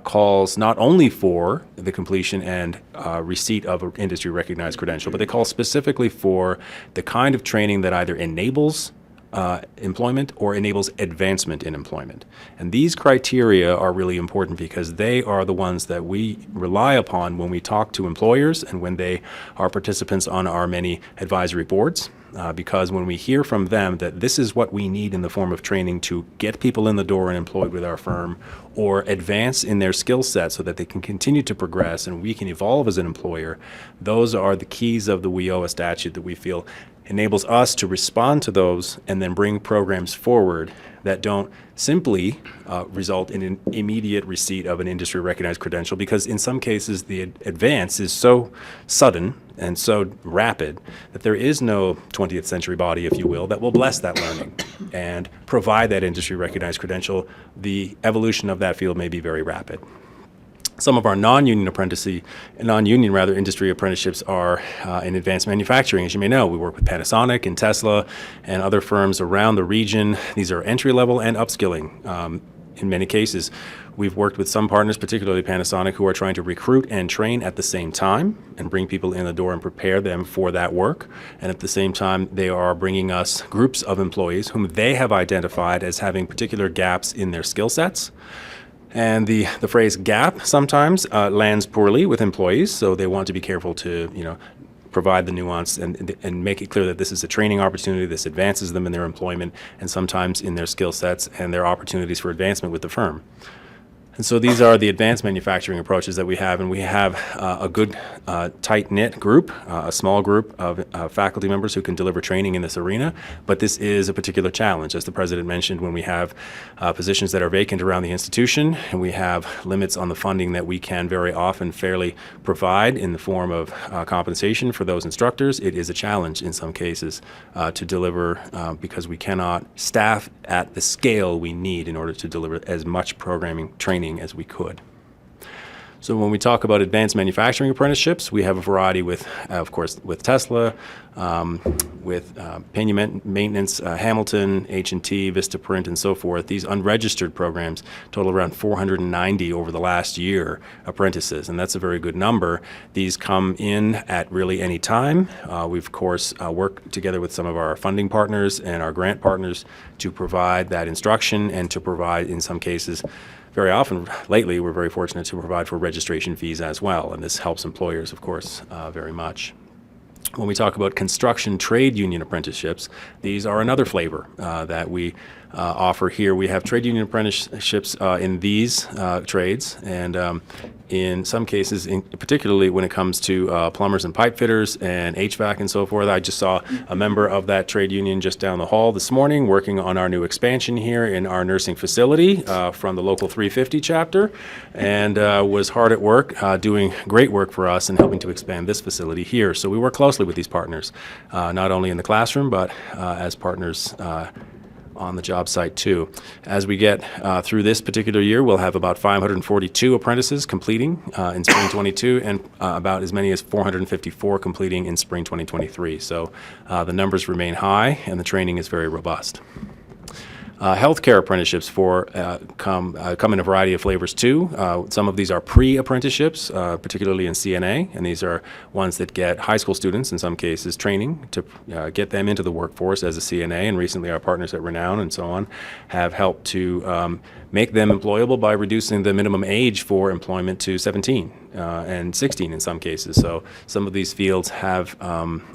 calls not only for the completion and receipt of an industry recognized credential, but they call specifically for the kind of training that either enables employment or enables advancement in employment. And these criteria are really important because they are the ones that we rely upon when we talk to employers and when they are participants on our many advisory boards. Because when we hear from them that this is what we need in the form of training to get people in the door and employed with our firm or advance in their skill set so that they can continue to progress and we can evolve as an employer, those are the keys of the WIOA statute that we feel enables us to respond to those and then bring programs forward that don't simply result in an immediate receipt of an industry recognized credential, because in some cases the advance is so sudden and so rapid that there is no 20th century body, if you will, that will bless that learning and provide that industry recognized credential. The evolution of that field may be very rapid. Some of our non-union industry apprenticeships are in advanced manufacturing. As you may know, we work with Panasonic and Tesla and other firms around the region. These are entry-level and upskilling. In many cases, we've worked with some partners, particularly Panasonic, who are trying to recruit and train at the same time and bring people in the door and prepare them for that work. And at the same time, they are bringing us groups of employees whom they have identified as having particular gaps in their skill sets. And the phrase gap sometimes lands poorly with employees, so they want to be careful to, provide the nuance and make it clear that this is a training opportunity, this advances them in their employment and sometimes in their skill sets and their opportunities for advancement with the firm. And so these are the advanced manufacturing approaches that we have, and we have a good tight-knit group, a small group of faculty members who can deliver training in this arena, but this is a particular challenge, as the President mentioned, when we have positions that are vacant around the institution, and we have limits on the funding that we can very often fairly provide in the form of compensation for those instructors. It is a challenge in some cases to deliver because we cannot staff at the scale we need in order to deliver as much programming training as we could. So when we talk about advanced manufacturing apprenticeships, we have a variety with, of course, with Tesla, with Pena Maintenance, Hamilton, H&T, Vistaprint, and so forth. These unregistered programs total around 490 over the last year apprentices, and that's a very good number. These come in at really any time. We've, of course, worked together with some of our funding partners and our grant partners to provide that instruction and to provide, in some cases, very often, lately, we're very fortunate to provide for registration fees as well, and this helps employers, of course, very much. When we talk about construction trade union apprenticeships, these are another flavor that we offer here. We have trade union apprenticeships in these trades, and in some cases, particularly when it comes to plumbers and pipe fitters and HVAC and so forth. I just saw a member of that trade union just down the hall this morning working on our new expansion here in our nursing facility from the local 350 chapter, and was hard at work doing great work for us and helping to expand this facility here. So we work closely with these partners, not only in the classroom, but as partners on the job site too. As we get through this particular year, we'll have about 542 apprentices completing in spring 22 and about as many as 454 completing in spring 2023. So the numbers remain high and the training is very robust. Healthcare apprenticeships come in a variety of flavors too. Some of these are pre-apprenticeships, particularly in CNA, and these are ones that get high school students, in some cases, training to get them into the workforce as a CNA, and recently our partners at Renown and so on have helped to make them employable by reducing the minimum age for employment to 17 and 16 in some cases. So some of these fields have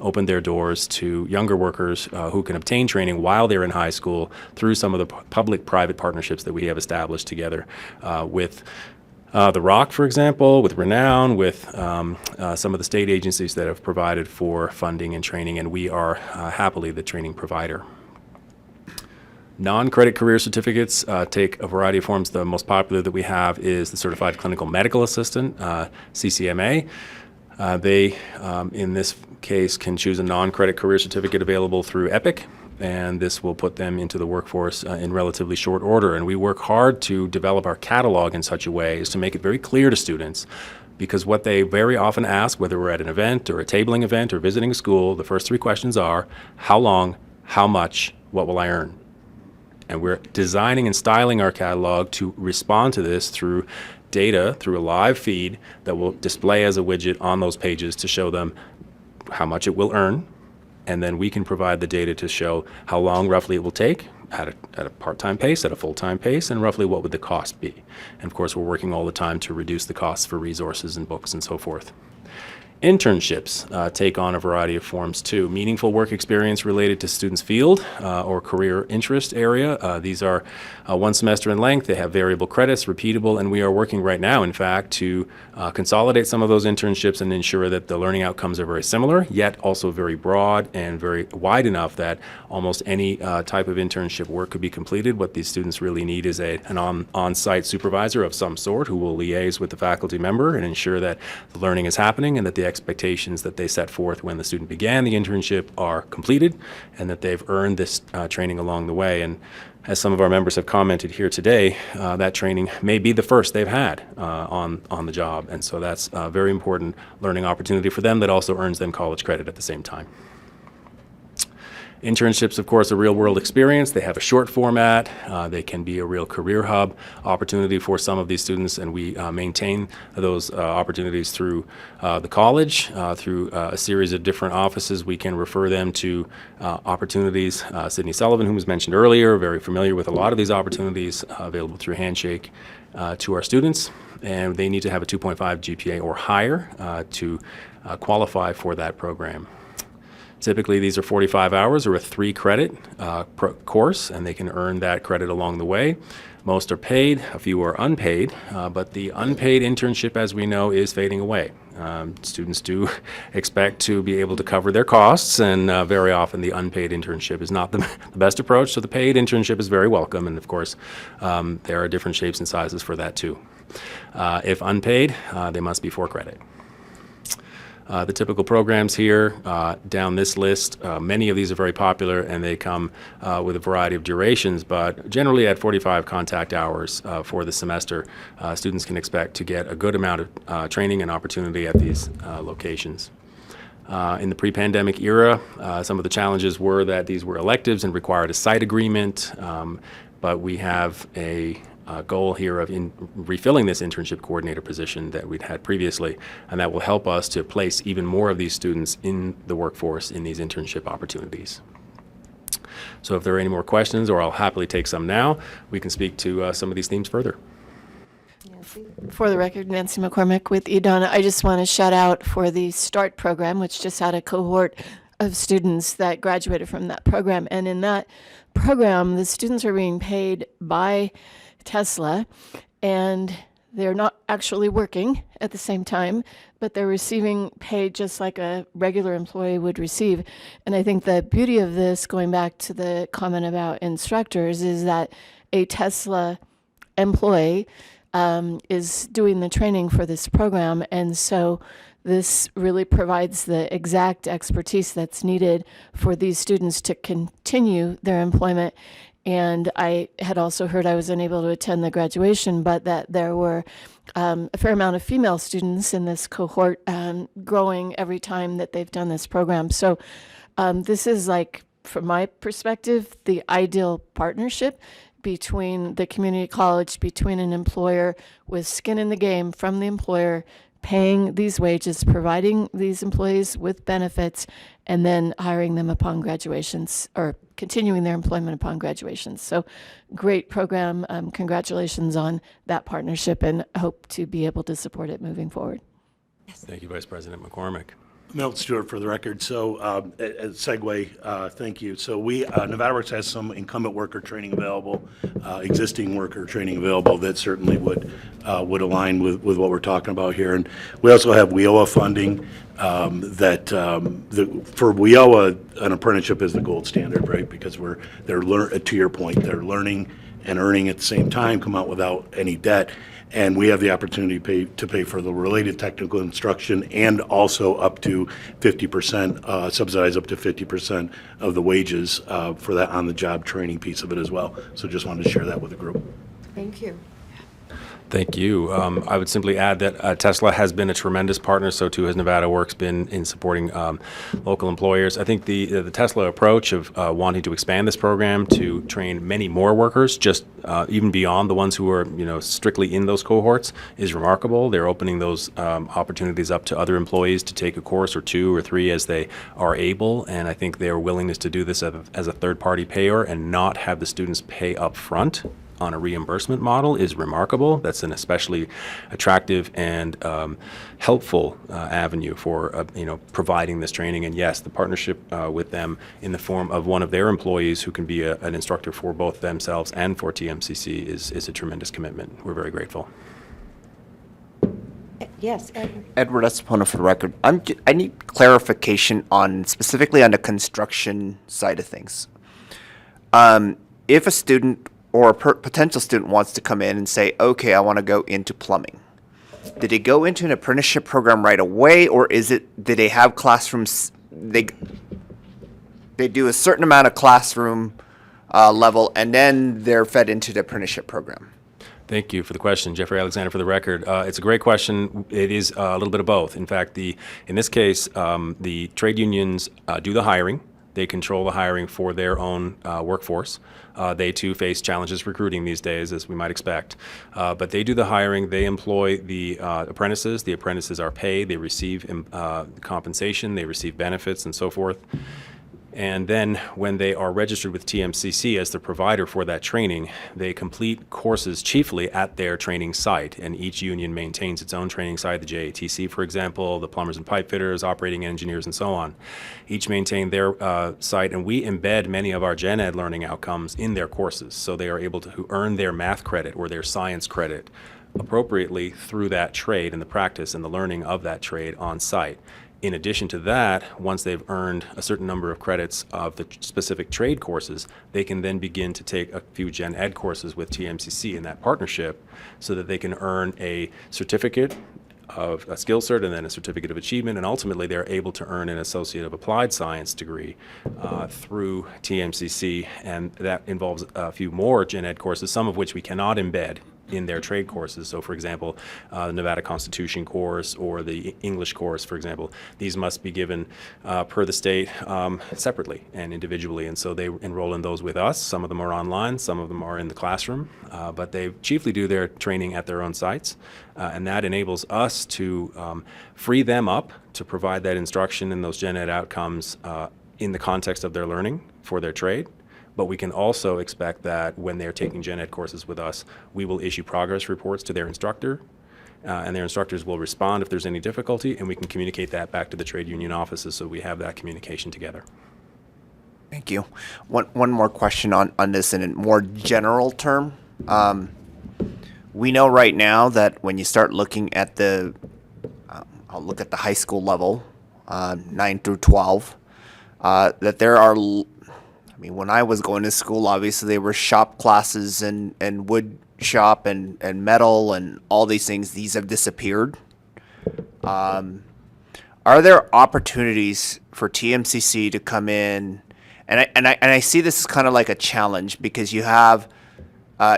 opened their doors to younger workers who can obtain training while they're in high school through some of the public-private partnerships that we have established together with The Rock, for example, with Renown, with some of the state agencies that have provided for funding and training, and we are happily the training provider. Non-credit career certificates take a variety of forms. The most popular that we have is the Certified Clinical Medical Assistant, CCMA. They, in this case, can choose a non-credit career certificate available through EPIC, and this will put them into the workforce in relatively short order. And we work hard to develop our catalog in such a way as to make it very clear to students, because what they very often ask, whether we're at an event or a tabling event or visiting a school, the first three questions are, how long, how much, what will I earn? And we're designing and styling our catalog to respond to this through data, through a live feed that will display as a widget on those pages to show them how much it will earn. And then we can provide the data to show how long roughly it will take at a part-time pace, at a full-time pace, and roughly what would the cost be. And of course, we're working all the time to reduce the costs for resources and books and so forth. Internships take on a variety of forms too. Meaningful work experience related to students' field or career interest area. These are 1 semester in length. They have variable credits, repeatable, and we are working right now, in fact, to consolidate some of those internships and ensure that the learning outcomes are very similar, yet also very broad and very wide enough that almost any type of internship work could be completed. What these students really need is an on-site supervisor of some sort who will liaise with the faculty member and ensure that the learning is happening and that the expectations that they set forth when the student began the internship are completed and that they've earned this training along the way. And as some of our members have commented here today, that training may be the first they've had on the job. And so that's a very important learning opportunity for them that also earns them college credit at the same time. Internships, of course, a real-world experience. They have a short format. They can be a real career hub opportunity for some of these students, and we maintain those opportunities through the college, through a series of different offices. We can refer them to opportunities. Sydney Sullivan, who was mentioned earlier, very familiar with a lot of these opportunities available through Handshake to our students, and they need to have a 2.5 GPA or higher to qualify for that program. Typically, these are 45 hours or a 3-credit course, and they can earn that credit along the way. Most are paid, a few are unpaid, but the unpaid internship, as we know, is fading away. Students do expect to be able to cover their costs, and very often the unpaid internship is not the best approach, so the paid internship is very welcome, and of course, there are different shapes and sizes for that too. If unpaid, they must be 4-credit. The typical programs here down this list, many of these are very popular and they come with a variety of durations, but generally at 45 contact hours for the semester, students can expect to get a good amount of training and opportunity at these locations. In the pre-pandemic era, some of the challenges were that these were electives and required a site agreement, but we have a goal here of refilling this internship coordinator position that we'd had previously, and that will help us to place even more of these students in the workforce in these internship opportunities. So if there are any more questions, or I'll happily take some now, we can speak to some of these themes further. For the record, Nancy McCormick with EDONA. I just want to shout out for the START program, which just had a cohort of students that graduated from that program. And in that program, the students are being paid by Tesla, and they're not actually working at the same time, but they're receiving pay just like a regular employee would receive. And I think the beauty of this, going back to the comment about instructors, is that a Tesla employee is doing the training for this program, and so this really provides the exact expertise that's needed for these students to continue their employment. And I had also heard, I was unable to attend the graduation, but that there were a fair amount of female students in this cohort, growing every time that they've done this program. So this is, like, from my perspective, the ideal partnership between the community college, between an employer with skin in the game from the employer, paying these wages, providing these employees with benefits, and then hiring them upon graduations, or continuing their employment upon graduation. So great program. Congratulations on that partnership, and hope to be able to support it moving forward. Thank you, Vice President McCormick. Milton Stewart for the record. So a segue, thank you. So Nevada Works has some incumbent worker training available, existing worker training available that certainly would align with what we're talking about here. And we also have WIOA funding for WIOA, an apprenticeship is the gold standard, right? Because to your point, they're learning and earning at the same time, come out without any debt. And we have the opportunity to pay for the related technical instruction, and also up to 50%, subsidize up to 50% of the wages for that on-the-job training piece of it as well. So just wanted to share that with the group. Thank you. Thank you. I would simply add that Tesla has been a tremendous partner, so too has Nevada Works been in supporting local employers. I think the Tesla approach of wanting to expand this program to train many more workers, just even beyond the ones who are strictly in those cohorts, is remarkable. They're opening those opportunities up to other employees to take a course or 2 or 3 as they are able, and I think their willingness to do this as a third-party payer and not have the students pay up front on a reimbursement model is remarkable. That's an especially attractive and helpful avenue for providing this training. And yes, the partnership with them in the form of one of their employees who can be an instructor for both themselves and for TMCC is a tremendous commitment. We're very grateful. Yes, Edward. Edward Espona for the record. I need clarification specifically on the construction side of things. If a student or a potential student wants to come in and say, okay, I want to go into plumbing, did they go into an apprenticeship program right away, or did they have classrooms, they do a certain amount of classroom level, and then they're fed into the apprenticeship program? Thank you for the question, Jeffrey Alexander for the record. It's a great question. It is a little bit of both. In fact, in this case, the trade unions do the hiring. They control the hiring for their own workforce. They too face challenges recruiting these days, as we might expect. But they do the hiring. They employ the apprentices. The apprentices are paid. They receive compensation. They receive benefits and so forth. And then when they are registered with TMCC as the provider for that training, they complete courses chiefly at their training site. And each union maintains its own training site, the JATC, for example, the plumbers and pipe fitters, operating engineers, and so on. Each maintain their site, and we embed many of our gen ed learning outcomes in their courses. So they are able to earn their math credit or their science credit appropriately through that trade and the practice and the learning of that trade on site. In addition to that, once they've earned a certain number of credits of the specific trade courses, they can then begin to take a few gen ed courses with TMCC in that partnership so that they can earn a certificate of a skill cert and then a certificate of achievement, and ultimately they're able to earn an Associate of Applied Science degree through TMCC, and that involves a few more gen ed courses, some of which we cannot embed in their trade courses. So for example, the Nevada Constitution course or the English course, for example, these must be given per the state separately and individually. And so they enroll in those with us. Some of them are online, some of them are in the classroom, but they chiefly do their training at their own sites. And that enables us to free them up to provide that instruction and those gen ed outcomes in the context of their learning for their trade. But we can also expect that when they're taking gen ed courses with us, we will issue progress reports to their instructor, and their instructors will respond if there's any difficulty, and we can communicate that back to the trade union offices so we have that communication together. Thank you. One more question on this in a more general term. We know right now that when you start looking at the, I'll look at the high school level, 9 through 12, that there are, I mean, when I was going to school, obviously there were shop classes and wood shop and metal and all these things. These have disappeared. Are there opportunities for TMCC to come in? And I see this as kind of like a challenge because you have,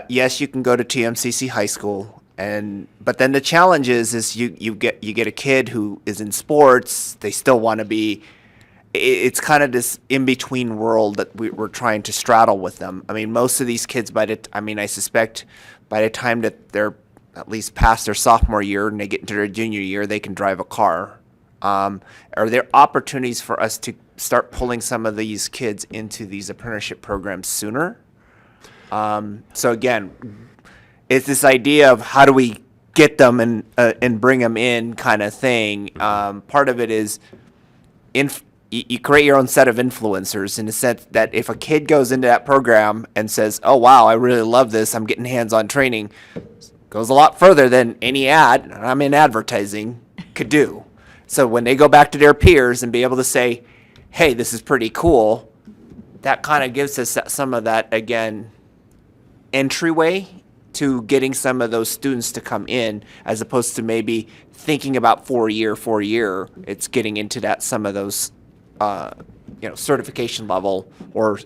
yes, you can go to TMCC high school, but then the challenge is you get a kid who is in sports. They still want to be. It's kind of this in-between world that we're trying to straddle with them. I mean, most of these kids, I suspect by the time that they're at least past their sophomore year and they get into their junior year, they can drive a car. Are there opportunities for us to start pulling some of these kids into these apprenticeship programs sooner? So again, it's this idea of how do we get them and bring them in kind of thing. Part of it is you create your own set of influencers in the sense that if a kid goes into that program and says, oh, wow, I really love this, I'm getting hands-on training, goes a lot further than any ad, I'm in advertising, could do. So when they go back to their peers and be able to say, hey, this is pretty cool, that kind of gives us some of that, again, entryway to getting some of those students to come in, as opposed to maybe thinking about 4 year, it's getting into that some of those certification level or,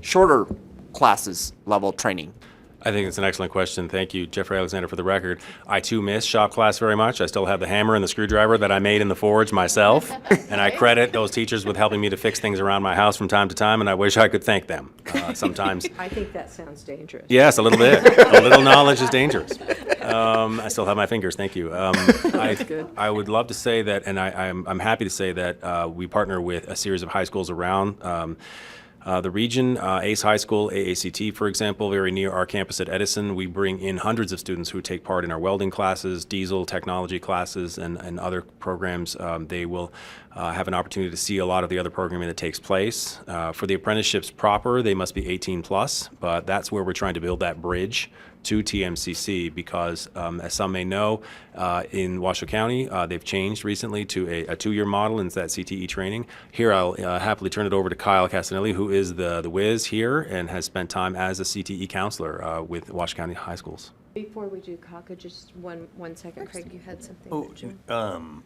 shorter classes level training. I think it's an excellent question. Thank you, Jeffrey Alexander, for the record. I too miss shop class very much. I still have the hammer and the screwdriver that I made in the forge myself, and I credit those teachers with helping me to fix things around my house from time to time, and I wish I could thank them sometimes. I think that sounds dangerous. Yes, a little bit. A little knowledge is dangerous. I still have my fingers, thank you. I would love to say that, and I'm happy to say that we partner with a series of high schools around the region, Ace High School, AACT, for example, very near our campus at Edison. We bring in hundreds of students who take part in our welding classes, diesel technology classes, and other programs. They will have an opportunity to see a lot of the other programming that takes place. For the apprenticeships proper, they must be 18 plus, but that's where we're trying to build that bridge to TMCC because, as some may know, in Washoe County, they've changed recently to a 2-year model, and it's that CTE training. Here, I'll happily turn it over to Kyle Castanelli, who is the whiz here and has spent time as a CTE counselor with Washoe County high schools. Before we do Kaka, just one second. Craig, you had something.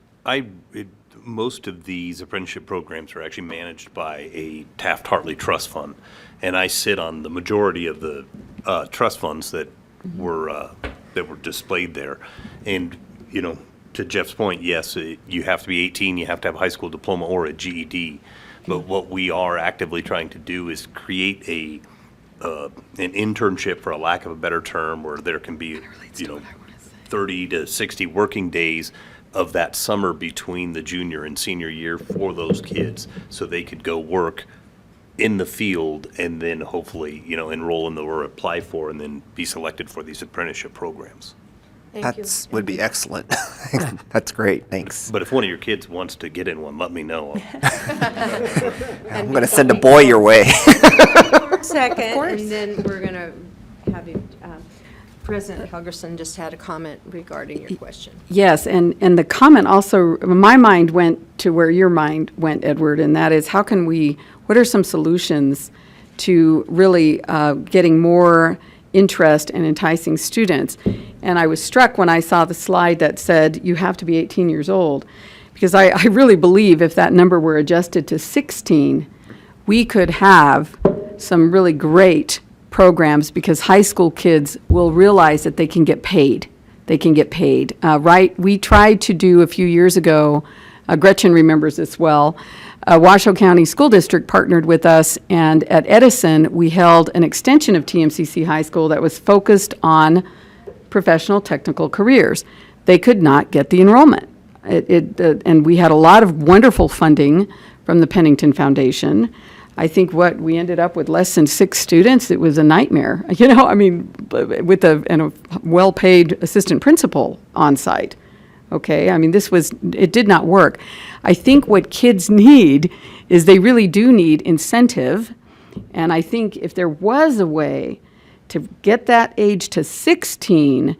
Most of these apprenticeship programs are actually managed by a Taft-Hartley trust fund, and I sit on the majority of the trust funds that were displayed there. And to Jeff's point, yes, you have to be 18, you have to have a high school diploma or a GED. But what we are actively trying to do is create an internship, for a lack of a better term, where there can be 30 to 60 working days of that summer between the junior and senior year for those kids, so they could go work in the field and then hopefully, enroll in or apply for and then be selected for these apprenticeship programs. That would be excellent. That's great, thanks. But if one of your kids wants to get in one, let me know. I'm going to send a boy your way. Second, and then we're going to have you, President Helgerson just had a comment regarding your question. Yes, and the comment also, my mind went to where your mind went, Edward, and that is what are some solutions to really getting more interest and enticing students? And I was struck when I saw the slide that said you have to be 18 years old, because I really believe if that number were adjusted to 16, we could have some really great programs, because high school kids will realize that they can get paid. They can get paid, right? We tried to do a few years ago, Gretchen remembers this well, Washoe County School District partnered with us, and at Edison, we held an extension of TMCC High School that was focused on professional technical careers. They could not get the enrollment. And we had a lot of wonderful funding from the Pennington Foundation. I think we ended up with less than 6 students. It was a nightmare, with a well-paid assistant principal on site. Okay, it did not work. I think what kids need is they really do need incentive. And I think if there was a way to get that age to 16,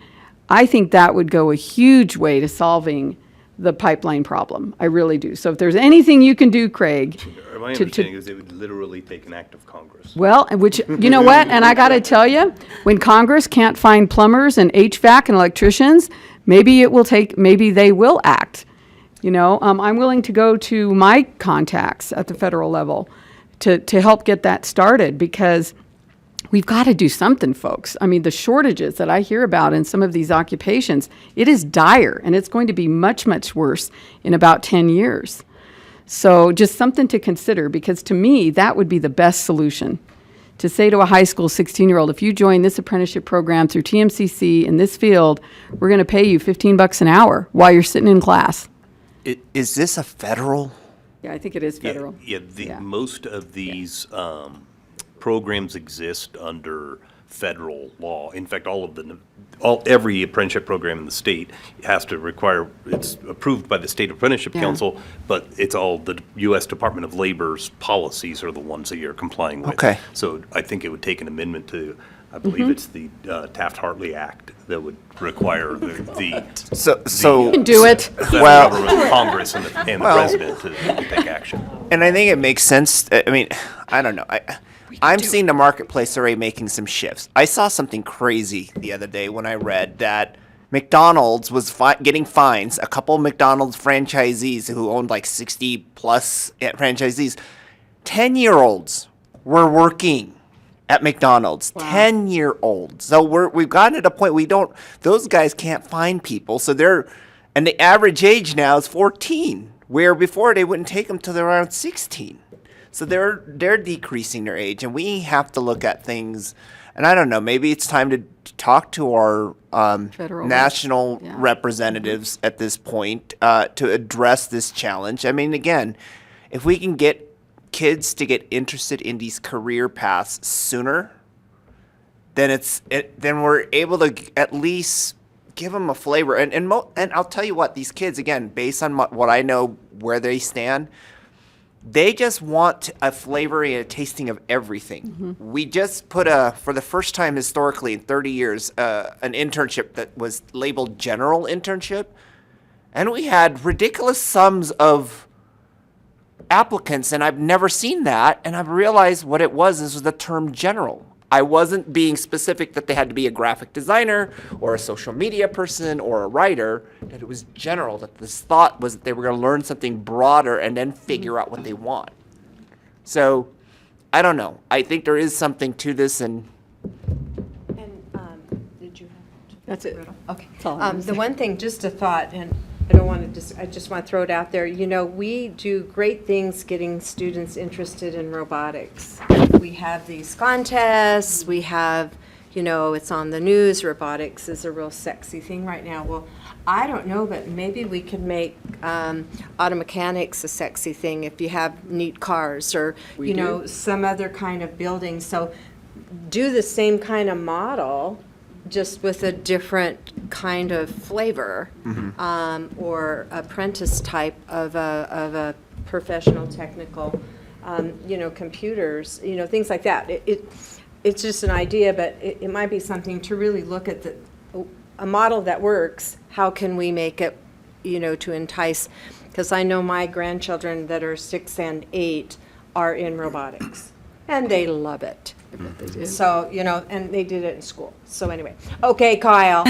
I think that would go a huge way to solving the pipeline problem. I really do. So if there's anything you can do, Craig. My understanding is it would literally take an act of Congress. Well, which, you know what, and I got to tell you, when Congress can't find plumbers and HVAC and electricians, maybe they will act. I'm willing to go to my contacts at the federal level to help get that started, because we've got to do something, folks. The shortages that I hear about in some of these occupations, it is dire, and it's going to be much, much worse in about 10 years. So just something to consider, because to me, that would be the best solution. To say to a high school 16-year-old, if you join this apprenticeship program through TMCC in this field, we're going to pay you $15 an hour while you're sitting in class. Is this a federal? Yeah, I think it is federal. Most of these programs exist under federal law. In fact, every apprenticeship program in the state has to it's approved by the State Apprenticeship Council, but it's all the U.S. Department of Labor's policies are the ones that you're complying with. Okay. So I think it would take an amendment to, I believe it's the Taft-Hartley Act that would require the You can do it. federal government, Congress, and the president to take action. And I think it makes sense. I don't know. I'm seeing the marketplace already making some shifts. I saw something crazy the other day when I read that McDonald's was getting fines. A couple of McDonald's franchisees who owned like 60 plus franchisees, 10-year-olds were working at McDonald's. Wow. 10-year-olds. So we've gotten to the point those guys can't find people. So and the average age now is 14, where before they wouldn't take them till they're around 16. So they're decreasing their age, and we have to look at things. And I don't know, maybe it's time to talk to our national representatives at this point to address this challenge. Again, if we can get kids to get interested in these career paths sooner, then we're able to at least give them a flavor. And I'll tell you what, these kids, again, based on what I know where they stand, they just want a flavor and a tasting of everything. Mm-hmm. We just put for the first time historically in 30 years, an internship that was labeled general internship. And we had ridiculous sums of applicants, and I've never seen that. And I've realized what it was. This was the term general. I wasn't being specific that they had to be a graphic designer or a social media person or a writer, that it was general, that this thought was that they were going to learn something broader and then figure out what they want. So, I don't know. I think there is something to this, and did you have? That's it. Okay. That's the one thing, just a thought, and I just want to throw it out there. We do great things getting students interested in robotics. We have these contests, we have, you know, it's on the news, robotics is a real sexy thing right now. Well, I don't know, but maybe we could make auto mechanics a sexy thing if you have neat cars or, you know, some other kind of building. So do the same kind of model, just with a different kind of flavor, or apprentice type of a professional technical, you know, computers, you know, things like that. It's just an idea, but it might be something to really look at a model that works. How can we make it, you know, to entice? Because I know my grandchildren that are 6 and 8 are in robotics, and they love it. So, you know, and they did it in school. So anyway, okay, Kyle,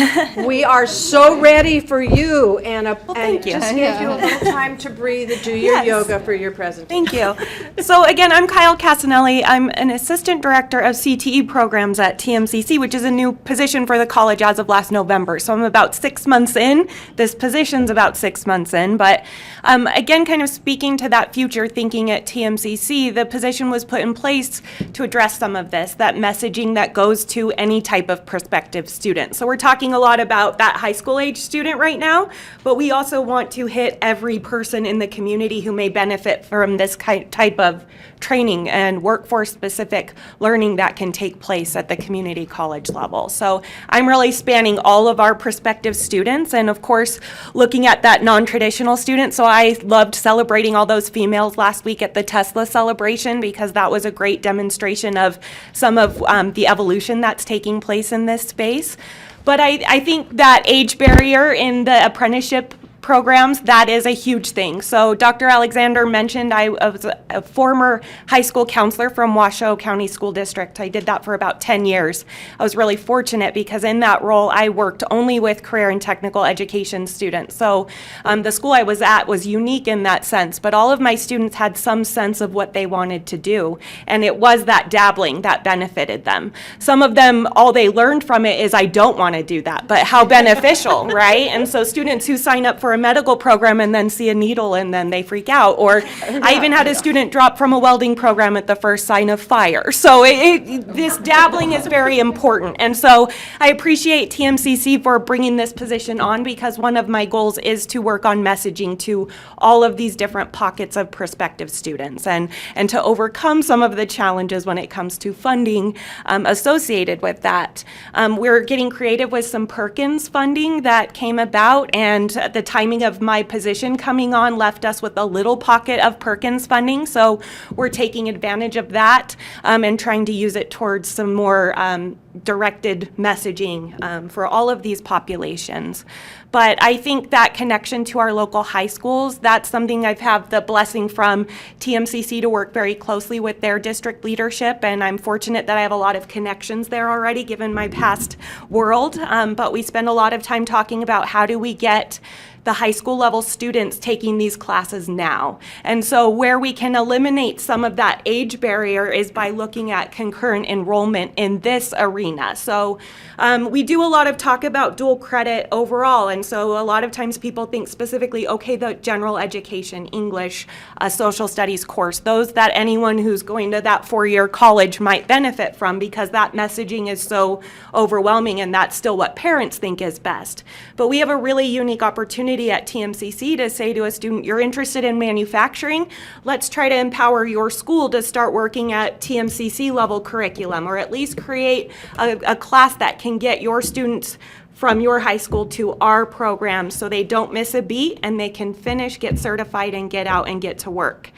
we are so ready for you, and thank you. Just give you a little time to breathe and do your yoga for your presentation. Thank you. So again, I'm Kyle Casanelli. I'm an assistant director of CTE programs at TMCC, which is a new position for the college as of last November. So I'm about 6 months in. This position's about 6 months in. But again, kind of speaking to that future thinking at TMCC, the position was put in place to address some of this, that messaging that goes to any type of prospective student. So we're talking a lot about that high school age student right now, but we also want to hit every person in the community who may benefit from this type of training and workforce-specific learning that can take place at the community college level. So I'm really spanning all of our prospective students, and of course, looking at that non-traditional student. So I loved celebrating all those females last week at the Tesla celebration, because that was a great demonstration of some of the evolution that's taking place in this space. But I think that age barrier in the apprenticeship programs, that is a huge thing. So Dr. Alexander mentioned I was a former high school counselor from Washoe County School District. I did that for about 10 years. I was really fortunate because in that role I worked only with career and technical education students. So the school I was at was unique in that sense, but all of my students had some sense of what they wanted to do, and it was that dabbling that benefited them. Some of them, all they learned from it is, I don't want to do that, but how beneficial, right? And so students who sign up for a medical program and then see a needle and then they freak out. Or I even had a student drop from a welding program at the first sign of fire. So this dabbling is very important. And so I appreciate TMCC for bringing this position on, because one of my goals is to work on messaging to all of these different pockets of prospective students and to overcome some of the challenges when it comes to funding associated with that. We're getting creative with some Perkins funding that came about, and the timing of my position coming on left us with a little pocket of Perkins funding. So we're taking advantage of that and trying to use it towards some more directed messaging for all of these populations. But I think that connection to our local high schools, that's something I've had the blessing from TMCC to work very closely with their district leadership, and I'm fortunate that I have a lot of connections there already given my past world. But we spend a lot of time talking about how do we get the high school level students taking these classes now. And so where we can eliminate some of that age barrier is by looking at concurrent enrollment in this arena. So we do a lot of talk about dual credit overall, and so a lot of times people think specifically, okay, the general education, English, social studies course, those that anyone who's going to that 4-year college might benefit from, because that messaging is so overwhelming and that's still what parents think is best. But we have a really unique opportunity at TMCC to say to a student, you're interested in manufacturing, let's try to empower your school to start working at TMCC level curriculum, or at least create a class that can get your students from your high school to our program so they don't miss a beat and they can finish, get certified, and get out and get to work.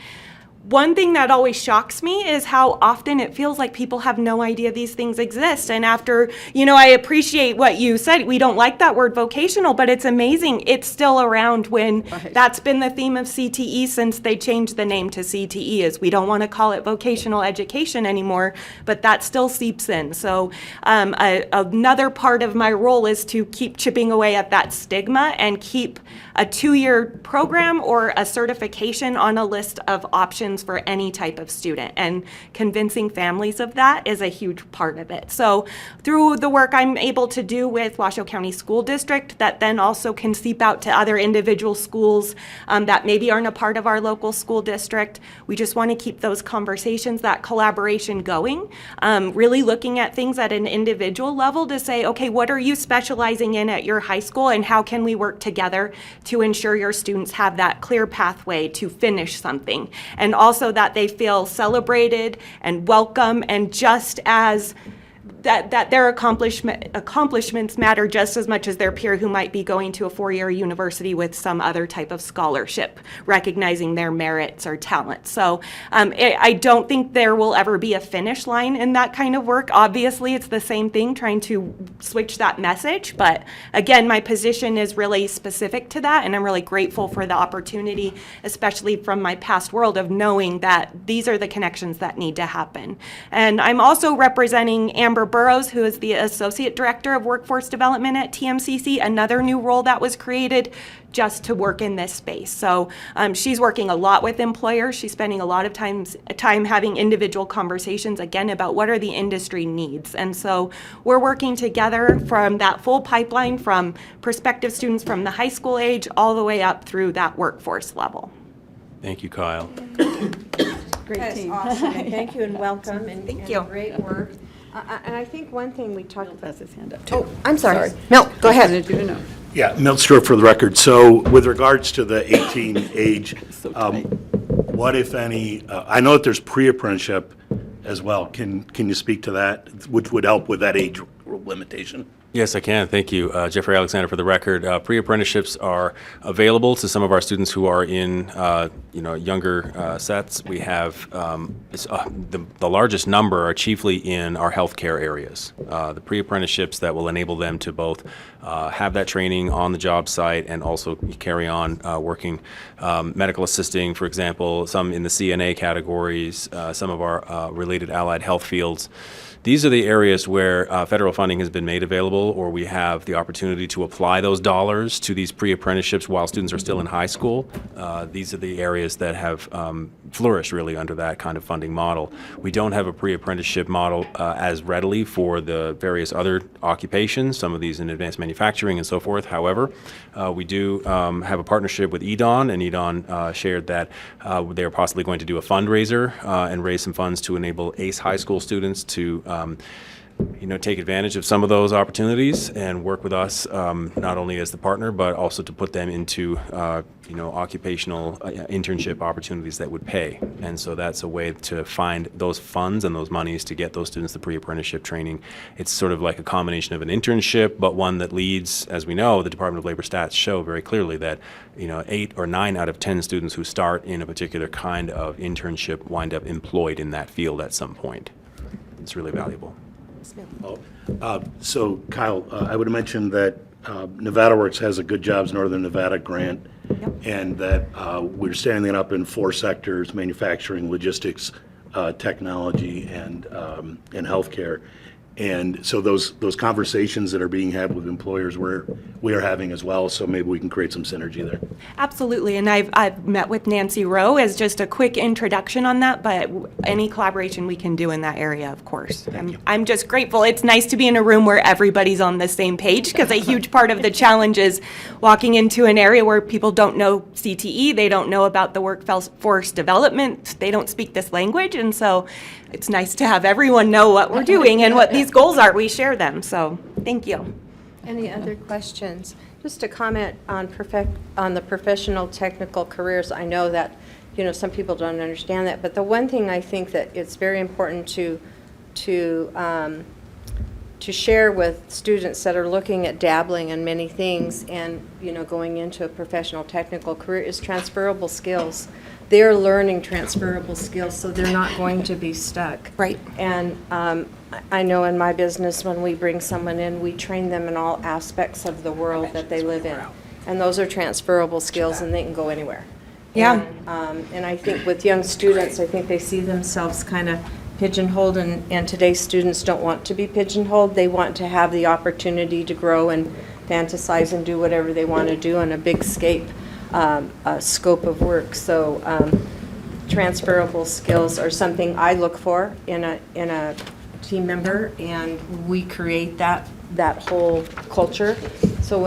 One thing that always shocks me is how often it feels like people have no idea these things exist. And after, I appreciate what you said. We don't like that word vocational, but it's amazing. It's still around when that's been the theme of CTE since they changed the name to CTE, is we don't want to call it vocational education anymore, but that still seeps in. So another part of my role is to keep chipping away at that stigma and keep a 2-year program or a certification on a list of options options for any type of student, and convincing families of that is a huge part of it. So through the work I'm able to do with Washoe County School District, that then also can seep out to other individual schools that maybe aren't a part of our local school district. We just want to keep those conversations, that collaboration going, really looking at things at an individual level to say, okay, what are you specializing in at your high school, and how can we work together to ensure your students have that clear pathway to finish something, and also that they feel celebrated and welcome, and just as that their accomplishments matter just as much as their peer who might be going to a four-year university with some other type of scholarship, recognizing their merits or talents. So I don't think there will ever be a finish line in that kind of work. Obviously, it's the same thing, trying to switch that message. But again, my position is really specific to that, and I'm really grateful for the opportunity, especially from my past world, of knowing that these are the connections that need to happen. And I'm also representing Amber Burrows, who is the Associate Director of Workforce Development at TMCC, another new role that was created just to work in this space. So she's working a lot with employers. She's spending a lot of time having individual conversations, again, about what are the industry needs. And so we're working together from that full pipeline, from prospective students from the high school age all the way up through that workforce level. Thank you, Kyle. Great That's team. awesome, and thank you and welcome, and Thank you. great work. And I think one thing we talked about. Has his hand up. Oh, I'm sorry. No, go ahead. Wanted you to know. Yeah, Milt Stewart for the record. So with regards to the 18 age, what, if any, I know that there's pre-apprenticeship as well. Can you speak to that, which would help with that age limitation? Yes, I can. Thank you. Jeffrey Alexander for the record. Pre-apprenticeships are available to some of our students who are in younger sets. We have the largest number are chiefly in our healthcare areas. The pre-apprenticeships that will enable them to both have that training on the job site and also carry on working medical assisting, for example, some in the CNA categories, some of our related allied health fields. These are the areas where federal funding has been made available, or we have the opportunity to apply those dollars to these pre-apprenticeships while students are still in high school. These are the areas that have flourished really under that kind of funding model. We don't have a pre-apprenticeship model as readily for the various other occupations, some of these in advanced manufacturing and so forth. However, we do have a partnership with EDON, and EDON shared that they are possibly going to do a fundraiser and raise some funds to enable ACE high school students to take advantage of some of those opportunities and work with us not only as the partner, but also to put them into occupational internship opportunities that would pay. And so that's a way to find those funds and those monies to get those students the pre-apprenticeship training. It's sort of like a combination of an internship, but one that leads, as we know, the Department of Labor stats show very clearly that 8 or 9 out of 10 students who start in a particular kind of internship wind up employed in that field at some point. It's really valuable. So Kyle, I would mention that Nevada Works has a Good Jobs Northern Nevada grant, and that we're standing it up in 4 sectors: manufacturing, logistics, technology, and healthcare. And so those conversations that are being had with employers, we are having as well, so maybe we can create some synergy there. Absolutely, and I've met with Nancy Rowe as just a quick introduction on that, but any collaboration we can do in that area, of course. I'm just grateful. It's nice to be in a room where everybody's on the same page, because a huge part of the challenge is walking into an area where people don't know CTE, they don't know about the workforce development, they don't speak this language, and so it's nice to have everyone know what we're doing and what these goals are. We share them, so thank you. Any other questions? Just to comment on the professional technical careers, I know that, some people don't understand that, but the one thing I think that it's very important to share with students that are looking at dabbling in many things and, going into a professional technical career is transferable skills. They're learning transferable skills, so they're not going to be stuck. Right. And I know in my business, when we bring someone in, we train them in all aspects of the world that they live in. And those are transferable skills, and they can go anywhere. Yeah. And I think with young students, I think they see themselves kind of pigeonholed, and today's students don't want to be pigeonholed. They want to have the opportunity to grow and fantasize and do whatever they want to do in a big scope of work. So transferable skills are something I look for in a team member, and we create that whole culture. So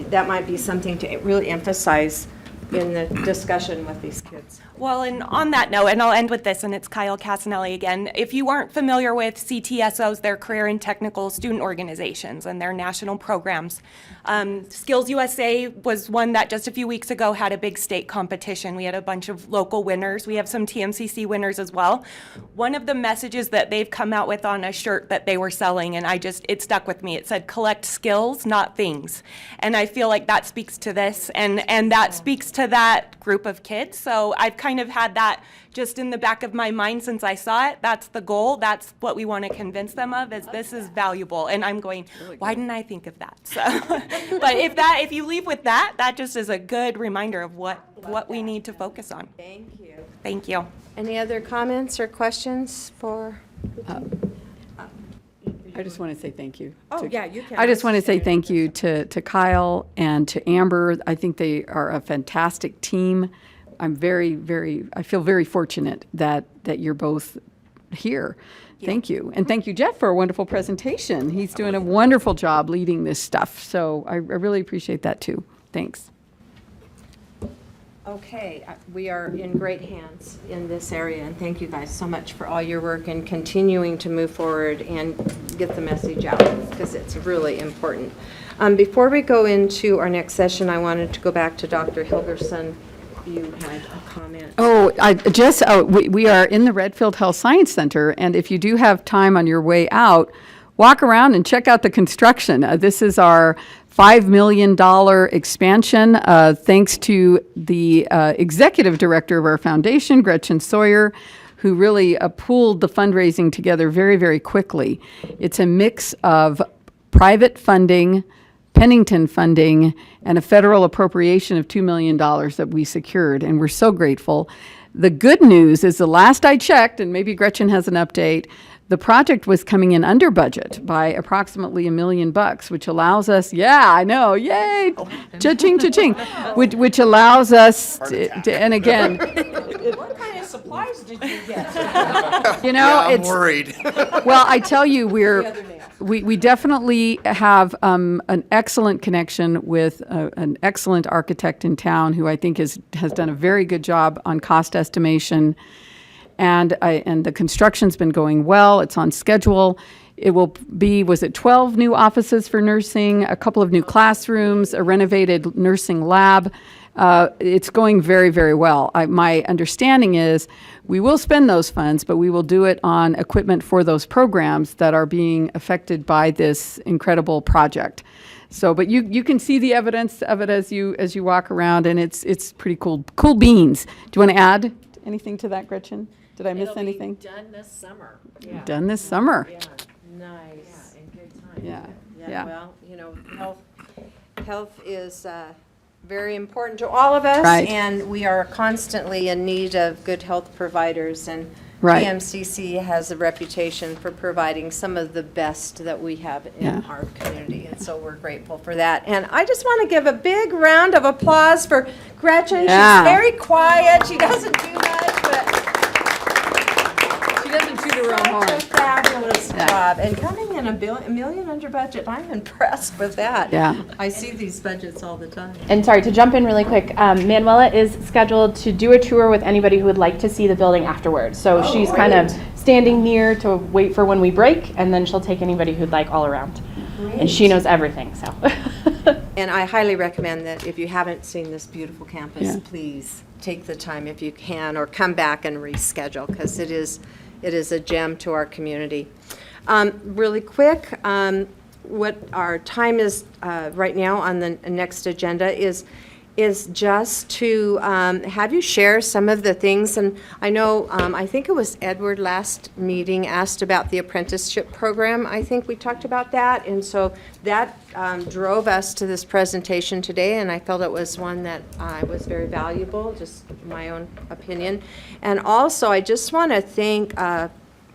that might be something to really emphasize in the discussion with these kids. Well, and on that note, and I'll end with this, and it's Kyle Casanelli again. If you aren't familiar with CTSOs, they're career and technical student organizations and their national programs. Skills USA was one that just a few weeks ago had a big state competition. We had a bunch of local winners. We have some TMCC winners as well. One of the messages that they've come out with on a shirt that they were selling, and it stuck with me. It said, collect skills, not things. And I feel like that speaks to this, and that speaks to that group of kids. So I've kind of had that just in the back of my mind since I saw it. That's the goal. That's what we want to convince them of, is this is valuable. And I'm going, why didn't I think of that? So, but if you leave with that, that just is a good reminder of what we need to focus on. Thank you. Thank you. Any other comments or questions for? I just want to say thank you. Oh, yeah, you can. I just want to say thank you to Kyle and to Amber. I think they are a fantastic team. I feel very fortunate that you're both here. Thank you. And thank you, Jeff, for a wonderful presentation. He's doing a wonderful job leading this stuff. So I really appreciate that too. Thanks. Okay, we are in great hands in this area, and thank you guys so much for all your work and continuing to move forward and get the message out, because it's really important. Before we go into our next session, I wanted to go back to Dr. Hilgerson. You had a comment. We are in the Redfield Health Science Center, and if you do have time on your way out, walk around and check out the construction. This is our $5 million expansion, thanks to the executive director of our foundation, Gretchen Sawyer, who really pulled the fundraising together very, very quickly. It's a mix of private funding, Pennington funding, and a federal appropriation of $2 million that we secured, and we're so grateful. The good news is, the last I checked, and maybe Gretchen has an update, the project was coming in under budget by approximately $1 million, which allows us, yay, cha-ching, cha-ching, which allows us and again. What kind of supplies did you get? I'm worried. Well, I tell you, we definitely have an excellent connection with an excellent architect in town who I think has done a very good job on cost estimation. And the construction's been going well. It's on schedule. It will be, 12 new offices for nursing, a couple of new classrooms, a renovated nursing lab. It's going very, very well. My understanding is we will spend those funds, but we will do it on equipment for those programs that are being affected by this incredible project. So, but you can see the evidence of it as you walk around, and it's pretty cool. Cool beans. Do you want to add anything to that, Gretchen? Did I miss anything? Done this summer. Done this summer. Yeah, nice. Yeah, in good time. Yeah. Well, health is very important to all of us, Right. and we are constantly in need of good health providers, and Right. TMCC has a reputation for providing some of the best that we have in our community, and so we're grateful for that. And I just want to give a big round of applause for Gretchen. Yeah. She's very quiet. She doesn't do much, but She doesn't toot her own such a horn. fabulous job. And coming in $1 million under budget, I'm impressed with that. Yeah. I see these budgets all the time. And sorry, to jump in really quick, Manuela is scheduled to do a tour with anybody who would like to see the building afterwards. So she's kind of standing near to wait for when we break, and then she'll take anybody who'd like all around. And she knows everything, so. And I highly recommend that if you haven't seen this beautiful campus, Yeah. please take the time if you can, or come back and reschedule, because it is a gem to our community. Really quick, what our time is right now on the next agenda is just to have you share some of the things. And I know, I think it was Edward last meeting asked about the apprenticeship program. I think we talked about that. And so that drove us to this presentation today. And I felt it was one that was very valuable, just my own opinion. And also, I just want to thank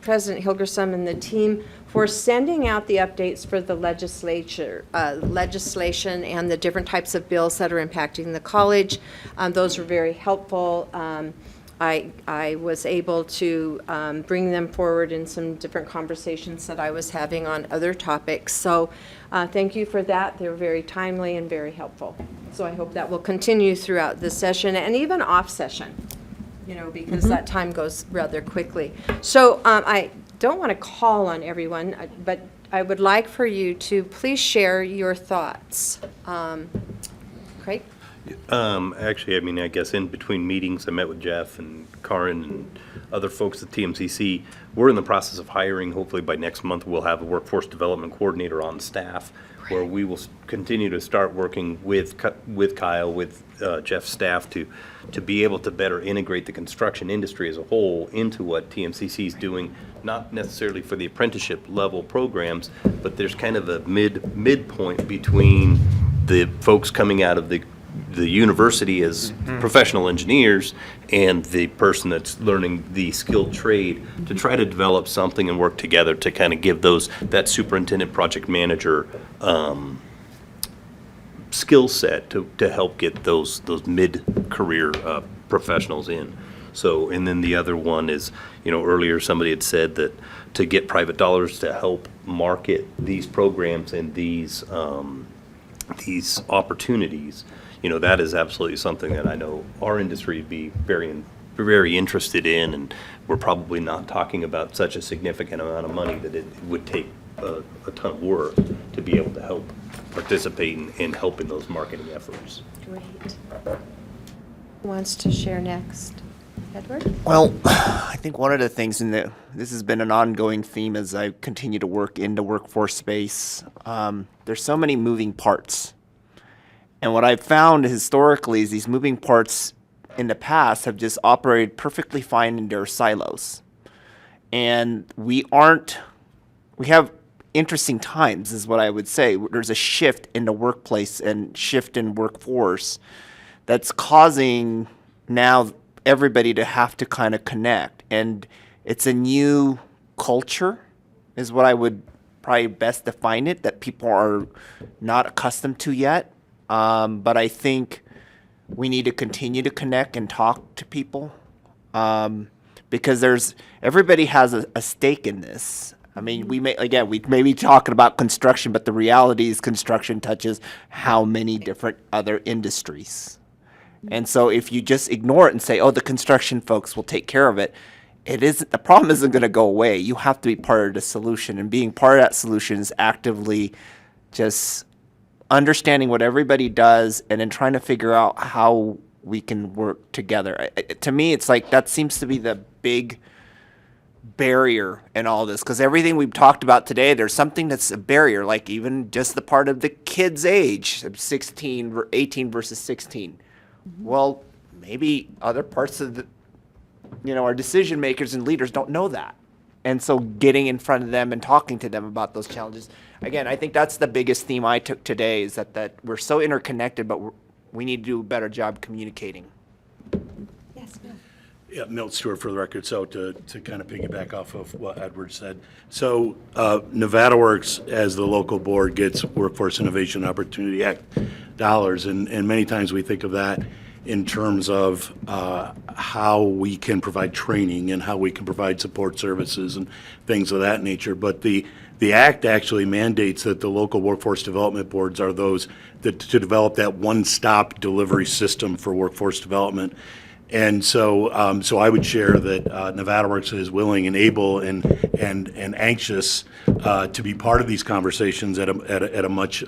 President Hilgerson and the team for sending out the updates for the legislation and the different types of bills that are impacting the college. Those were very helpful. I was able to bring them forward in some different conversations that I was having on other topics. So thank you for that. They were very timely and very helpful. So I hope that will continue throughout the session and even off session, you know, because that time goes rather quickly. So I don't want to call on everyone, but I would like for you to please share your thoughts. Craig? Actually, I mean, I guess in between meetings, I met with Jeff and Karin and other folks at TMCC. We're in the process of hiring. Hopefully by next month, we'll have a workforce development coordinator on staff where we will continue to start working with Kyle, with Jeff's staff to be able to better integrate the construction industry as a whole into what TMCC is doing, not necessarily for the apprenticeship level programs, but there's kind of a midpoint between the folks coming out of the university as professional engineers and the person that's learning the skilled trade to try to develop something and work together to kind of give that superintendent project manager skill set to help get those mid-career professionals in. So, and then the other one is, you know, earlier somebody had said that to get private dollars to help market these programs and these opportunities, you know, that is absolutely something that I know our industry would be very, very interested in, and we're probably not talking about such a significant amount of money that it would take a ton of work to be able to help participate in helping those marketing efforts. Great. Who wants to share next? Edward? Well, I think one of the things, this has been an ongoing theme as I continue to work in the workforce space, there's so many moving parts. And what I've found historically is these moving parts in the past have just operated perfectly fine in their silos. And we have interesting times is what I would say. There's a shift in the workplace and shift in workforce that's causing now everybody to have to kind of connect. And it's a new culture is what I would probably best define it, that people are not accustomed to yet. But I think we need to continue to connect and talk to people because everybody has a stake in this. I mean, we may be talking about construction, but the reality is construction touches how many different other industries. And so if you just ignore it and say, oh, the construction folks will take care of it, the problem isn't going to go away. You have to be part of the solution, and being part of that solution is actively just understanding what everybody does and then trying to figure out how we can work together. To me, it's like that seems to be the big barrier in all this, because everything we've talked about today, there's something that's a barrier, like even just the part of the kid's age, 18 versus 16. Well, maybe other parts of our decision makers and leaders don't know that. And so getting in front of them and talking to them about those challenges. Again, I think that's the biggest theme I took today, is that we're so interconnected, but we need to do a better job communicating. Yes, Bill. Yeah, Milt Stewart for the record. So to kind of piggyback off of what Edward said. So Nevada Works, as the local board, gets Workforce Innovation Opportunity Act dollars. And many times we think of that in terms of how we can provide training and how we can provide support services and things of that nature. But the act actually mandates that the local workforce development boards are those that to develop that one-stop delivery system for workforce development. And so I would share that Nevada Works is willing and able and anxious to be part of these conversations at a much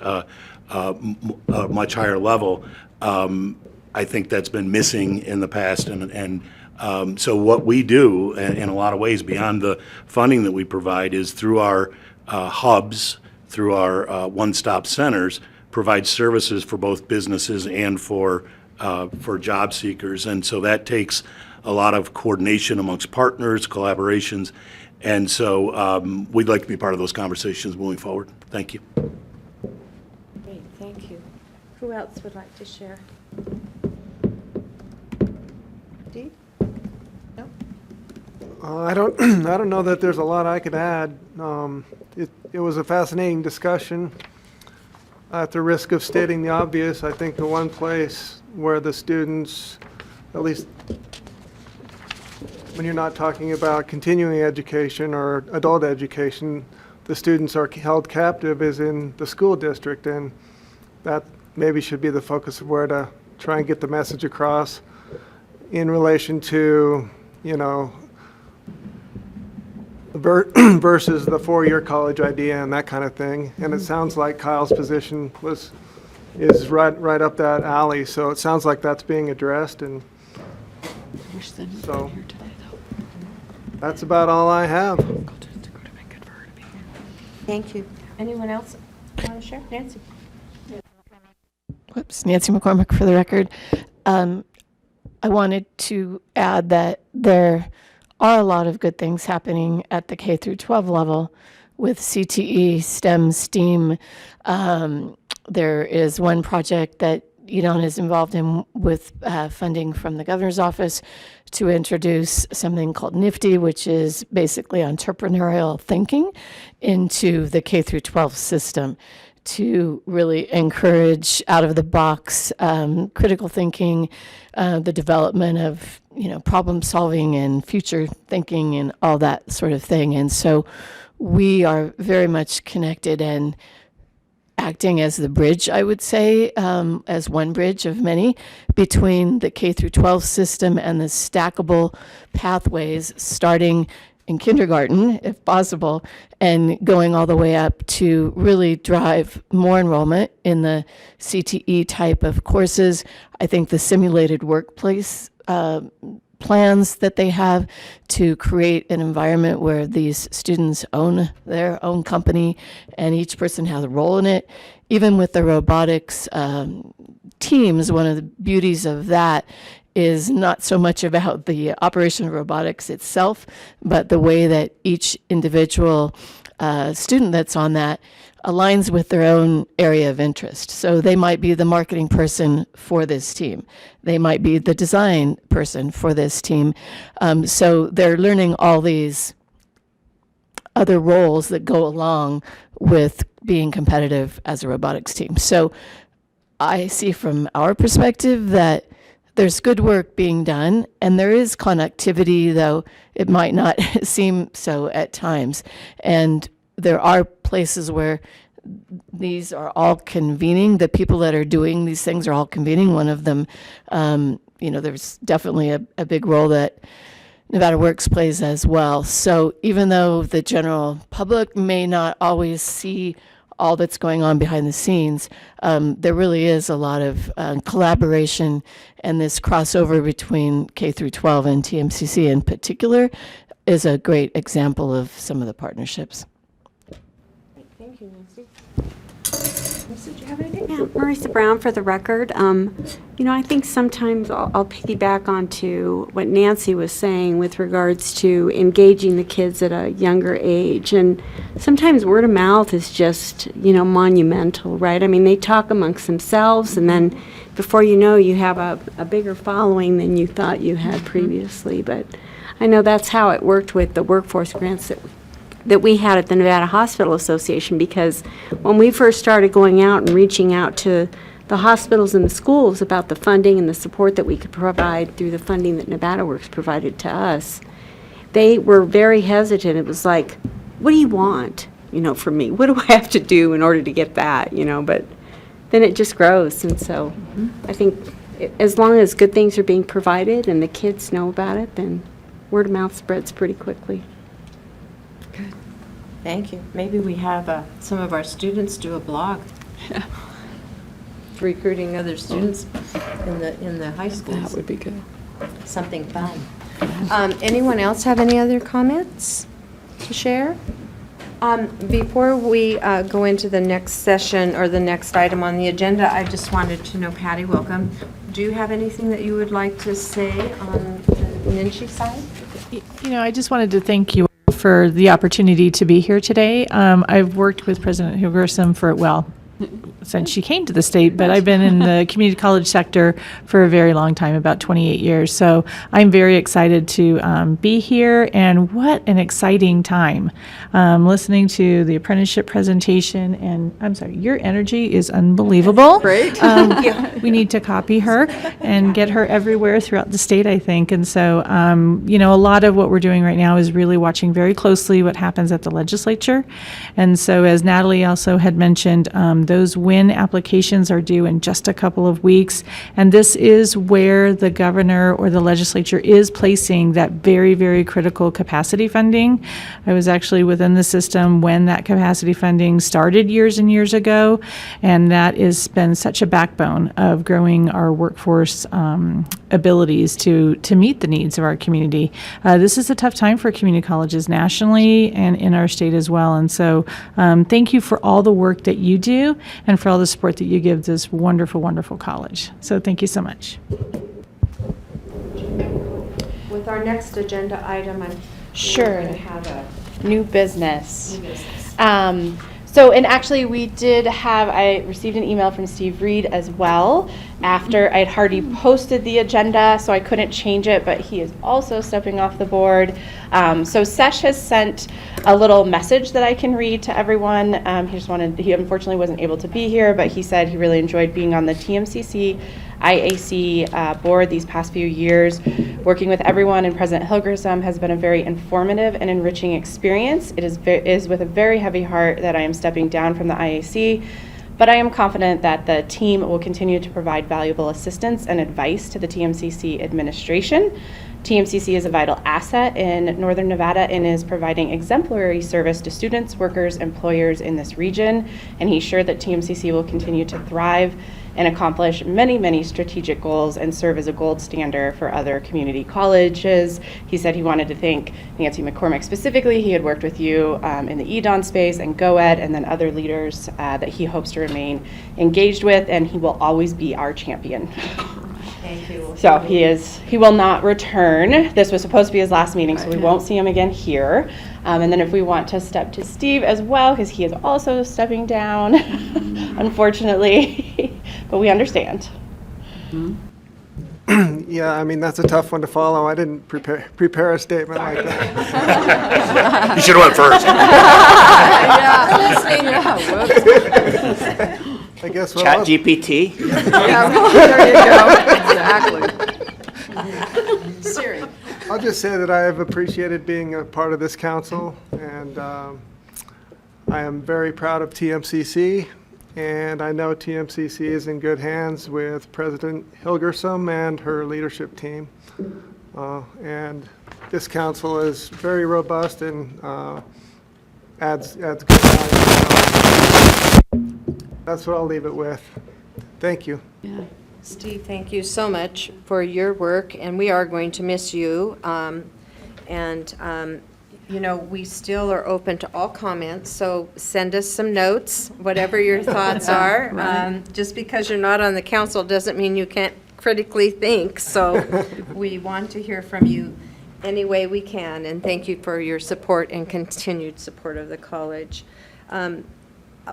higher level. I think that's been missing in the past, and so what we do in a lot of ways beyond the funding that we provide is through our hubs, through our one-stop centers, provide services for both businesses and for job seekers. And so that takes a lot of coordination amongst partners, collaborations, and so we'd like to be part of those conversations moving forward. Thank you. Great, thank you. Who else would like to share? Dee? No? I don't know that there's a lot I could add. It was a fascinating discussion. At the risk of stating the obvious, I think the one place where the students, at least when you're not talking about continuing education or adult education, the students are held captive is in the school district, and that maybe should be the focus of where to try and get the message across in relation to, you know, versus the four-year college idea and that kind of thing. And it sounds like Kyle's position is right up that alley. So it sounds like that's being addressed, and so that's about all I have. Thank you. Anyone else want to share? Nancy? Whoops, Nancy McCormick for the record. I wanted to add that there are a lot of good things happening at the K through 12 level with CTE, STEM, STEAM. There is one project that UDON is involved in with funding from the governor's office to introduce something called NIFTY, which is basically entrepreneurial thinking into the K through 12 system to really encourage out-of-the-box critical thinking, the development of, you know, problem solving and future thinking and all that sort of thing. And so we are very much connected and acting as the bridge, I would say, as one bridge of many between the K through 12 system and the stackable pathways starting in kindergarten, if possible, and going all the way up to really drive more enrollment in the CTE type of courses. I think the simulated workplace plans that they have to create an environment where these students own their own company and each person has a role in it. Even with the robotics teams, one of the beauties of that is not so much about the operation of robotics itself, but the way that each individual student that's on that aligns with their own area of interest. So they might be the marketing person for this team. They might be the design person for this team. So they're learning all these other roles that go along with being competitive as a robotics team. So I see from our perspective that there's good work being done, and there is connectivity, though it might not seem so at times. And there are places where these are all convening. The people that are doing these things are all convening. One of them, you know, there's definitely a big role that Nevada Works plays as well. So even though the general public may not always see all that's going on behind the scenes, there really is a lot of collaboration, and this crossover between K through 12 and TMCC in particular is a great example of some of the partnerships. Thank you, Nancy. Nancy, do you have anything? Yeah, Marisa Brown for the record. You know, I think sometimes I'll piggyback onto what Nancy was saying with regards to engaging the kids at a younger age. And sometimes word of mouth is just, you know, monumental, right? I mean, they talk amongst themselves, and then before you know, you have a bigger following than you thought you had previously. But I know that's how it worked with the workforce grants that we had at the Nevada Hospital Association, because when we first started going out and reaching out to the hospitals and the schools about the funding and the support that we could provide through the funding that Nevada Works provided to us, they were very hesitant. It was like, what do you want, you know, from me? What do I have to do in order to get that, you know? But then it just grows. And so I think as long as good things are being provided and the kids know about it, then word of mouth spreads pretty quickly. Good. Thank you. Maybe we have some of our students do a blog. Recruiting other students in the high schools. That would be good. Something fun. Anyone else have any other comments to share? Before we go into the next session or the next item on the agenda, I just wanted to know, Patty, welcome. Do you have anything that you would like to say on the NINSHE side? You know, I just wanted to thank you for the opportunity to be here today. I've worked with President Hilgerson for, well, since she came to the state, but I've been in the community college sector for a very long time, about 28 years. So I'm very excited to be here, and what an exciting time. Listening to the apprenticeship presentation, and I'm sorry, your energy is unbelievable. Great. We need to copy her and get her everywhere throughout the state, I think. And so, a lot of what we're doing right now is really watching very closely what happens at the legislature. And so, as Natalie also had mentioned, those WIN applications are due in just a couple of weeks. And this is where the governor or the legislature is placing that very, very critical capacity funding. I was actually within the system when that capacity funding started years and years ago. And that has been such a backbone of growing our workforce abilities to meet the needs of our community. This is a tough time for community colleges nationally and in our state as well. And so thank you for all the work that you do and for all the support that you give this wonderful, wonderful college. So thank you so much. With our next agenda item, I'm Sure. going to have a New business. new business. And actually I received an email from Steve Reed as well after I'd already posted the agenda, so I couldn't change it, but he is also stepping off the board. So Sesh has sent a little message that I can read to everyone. He unfortunately wasn't able to be here, but he said he really enjoyed being on the TMCC IAC board these past few years. Working with everyone and President Hilgersom has been a very informative and enriching experience. It is with a very heavy heart that I am stepping down from the IAC, but I am confident that the team will continue to provide valuable assistance and advice to the TMCC administration. TMCC is a vital asset in Northern Nevada and is providing exemplary service to students, workers, employers in this region, and he's sure that TMCC will continue to thrive and accomplish many, many strategic goals and serve as a gold standard for other community colleges. He said he wanted to thank Nancy McCormick specifically. He had worked with you in the EDON space and GoEd, and then other leaders that he hopes to remain engaged with, and he will always be our champion. Thank you. So he will not return. This was supposed to be his last meeting, so we won't see him again here. And then if we want to step to Steve as well, because he is also stepping down, unfortunately, but we understand. Yeah, I mean, that's a tough one to follow. I didn't prepare a statement like that. You should have went first. I guess Chat GPT? Yeah, well, there you go. Exactly. Siri. I'll just say that I have appreciated being a part of this council, and I am very proud of TMCC, and I know TMCC is in good hands with President Hilgersom and her leadership team. And this council is very robust and adds good value. That's what I'll leave it with. Thank you. Yeah. Steve, thank you so much for your work, and we are going to miss you. We still are open to all comments, so send us some notes, whatever your thoughts are. Just because you're not on the council doesn't mean you can't critically think, so we want to hear from you any way we can, and thank you for your support and continued support of the college.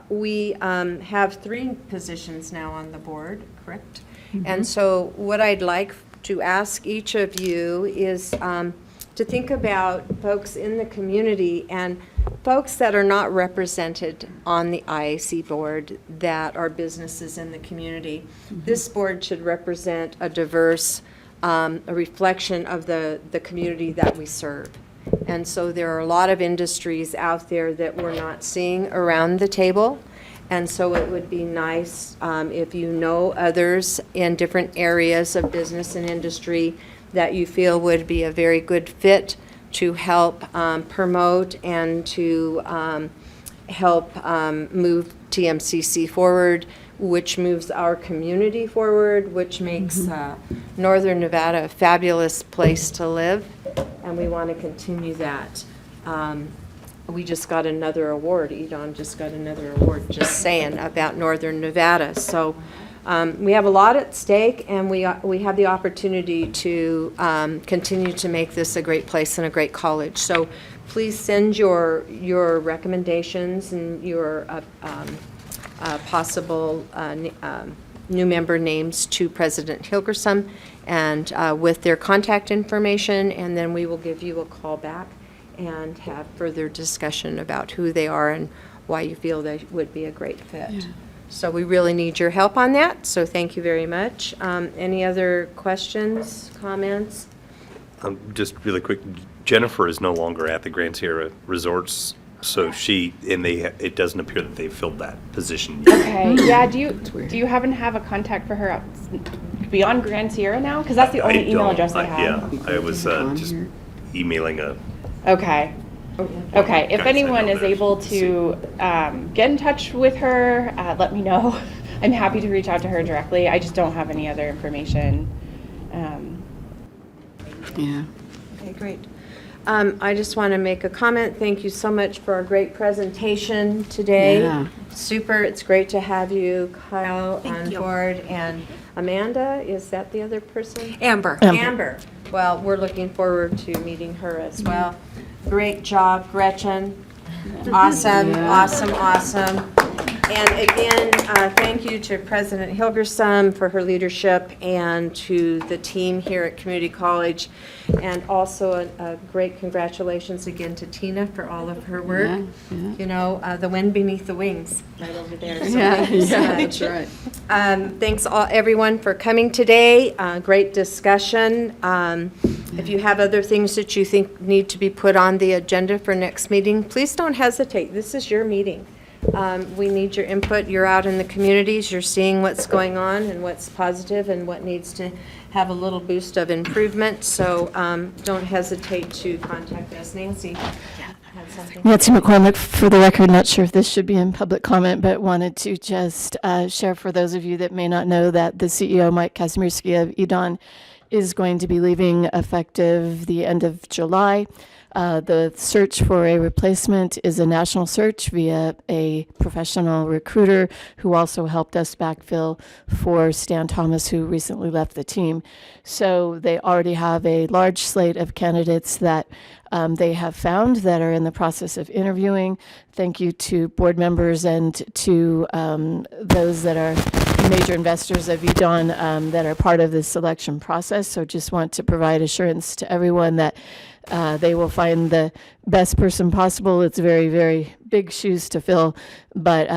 We have 3 positions now on the board, correct? Mm-hmm. And so what I'd like to ask each of you is to think about folks in the community and folks that are not represented on the IAC board that are businesses in the community. Mm-hmm. This board should represent a diverse, a reflection of the community that we serve. And so there are a lot of industries out there that we're not seeing around the table. And so it would be nice if you know others in different areas of business and industry that you feel would be a very good fit to help promote and to help move TMCC forward, which moves our community forward, which makes Northern Nevada a fabulous place to live, and we want to continue that. We just got another award. EDON just got another award, just saying, about Northern Nevada. So we have a lot at stake, and we have the opportunity to continue to make this a great place and a great college. So please send your recommendations and your possible new member names to President Hilgersom and with their contact information, and then we will give you a call back and have further discussion about who they are and why you feel they would be a great fit. Yeah. So we really need your help on that, so thank you very much. Any other questions, comments? Just really quick, Jennifer is no longer at the Grand Sierra Resorts, so it doesn't appear that they've filled that position yet. Okay, yeah, do you happen to have a contact for her beyond Grand Sierra now? Because that's the only email address I have. Yeah, I was just emailing a. Okay. Okay, if Guys I anyone know is there. able to get in touch with her, let me know. I'm happy to reach out to her directly. I just don't have any other information. Yeah. Okay, great. I just want to make a comment. Thank you so much for a great presentation today. Yeah. Super. It's great to have you, Kyle, on board. And Amanda, is that the other person? Amber. Amber. Well, we're looking forward to meeting her as well. Great job, Gretchen. Awesome, awesome, awesome. And again, thank you to President Hilgersom for her leadership and to the team here at Community College. And also a great congratulations again to Tina for all of her work. Yeah, yeah. You know, the wind beneath the wings right over there. So Yeah, thank you so yeah, much. that's right. Thanks everyone for coming today. Great discussion. If you have other things that you think need to be put on the agenda for next meeting, please don't hesitate. This is your meeting. We need your input. You're out in the communities. You're seeing what's going on and what's positive and what needs to have a little boost of improvement. So don't hesitate to contact us. Nancy had something. Nancy McCormick, for the record, not sure if this should be in public comment, but wanted to just share for those of you that may not know that the CEO, Mike Kazimierski of EDON, is going to be leaving effective the end of July. The search for a replacement is a national search via a professional recruiter who also helped us backfill for Stan Thomas, who recently left the team. So they already have a large slate of candidates that they have found that are in the process of interviewing. Thank you to board members and to those that are major investors of EDON that are part of this selection process. So just want to provide assurance to everyone that they will find the best person possible. It's very, very big shoes to fill, but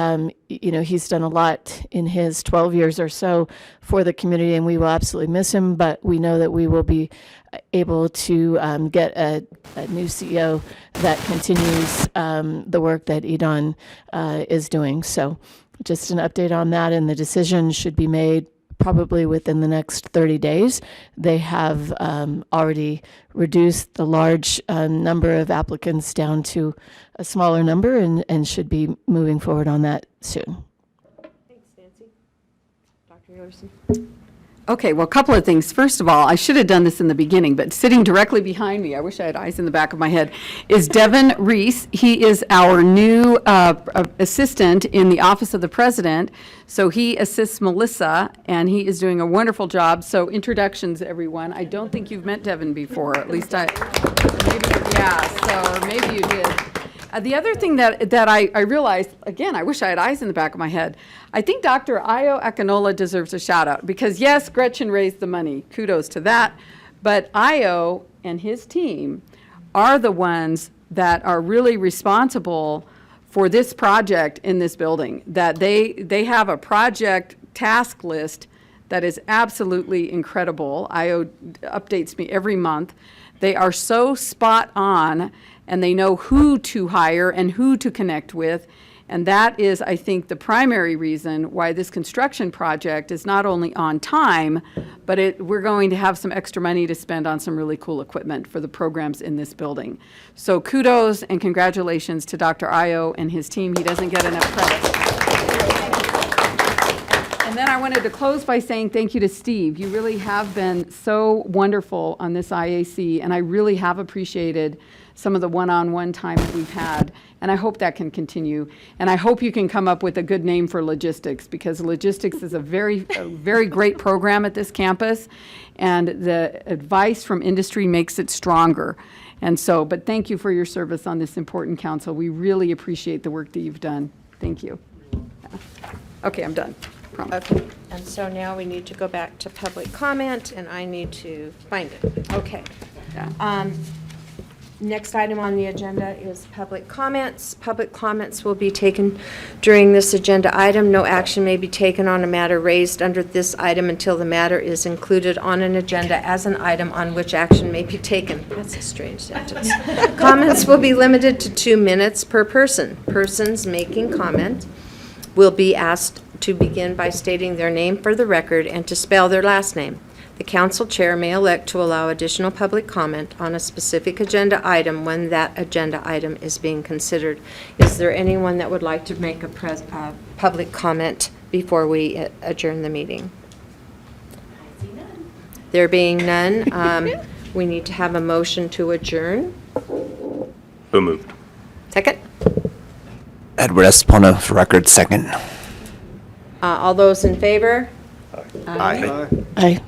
you know, he's done a lot in his 12 years or so for the community, and we will absolutely miss him, but we know that we will be able to get a new CEO that continues the work that EDON is doing. So just an update on that, and the decision should be made probably within the next 30 days. They have already reduced the large number of applicants down to a smaller number and should be moving forward on that soon. Thanks, Nancy. Dr. Hillerson. Okay, well, a couple of things. First of all, I should have done this in the beginning, but sitting directly behind me, I wish I had eyes in the back of my head, is Devin Reese. He is our new assistant in the Office of the President. So he assists Melissa, and he is doing a wonderful job. So introductions, everyone. I don't think you've met Devin before, at least maybe you did. The other thing that I realized, again, I wish I had eyes in the back of my head. I think Dr. Io Akinola deserves a shout out because yes, Gretchen raised the money. Kudos to that. But Io and his team are the ones that are really responsible for this project in this building. That they have a project task list that is absolutely incredible. Io updates me every month. They are so spot on, and they know who to hire and who to connect with. And that is, I think, the primary reason why this construction project is not only on time, but we're going to have some extra money to spend on some really cool equipment for the programs in this building. So kudos and congratulations to Dr. Io and his team. He doesn't get enough credit. And then I wanted to close by saying thank you to Steve. You really have been so wonderful on this IAC, and I really have appreciated some of the one-on-one time that we've had, and I hope that can continue. And I hope you can come up with a good name for logistics, because logistics is a very great program at this campus, and the advice from industry makes it stronger. And so, but thank you for your service on this important council. We really appreciate the work that you've done. Thank you. Okay, I'm done. Promise. Okay, and so now we need to go back to public comment, and I need to find it. Okay. Next item on the agenda is public comments. Public comments will be taken during this agenda item. No action may be taken on a matter raised under this item until the matter is included on an agenda as an item on which action may be taken. That's a strange sentence. Comments will be limited to 2 minutes per person. Persons making comment will be asked to begin by stating their name for the record and to spell their last name. The council chair may elect to allow additional public comment on a specific agenda item when that agenda item is being considered. Is there anyone that would like to make a public comment before we adjourn the meeting? I see none. There being none, we need to have a motion to adjourn. So moved. Second? Edward Espona for record, second. All those in favor? Aye. Aye.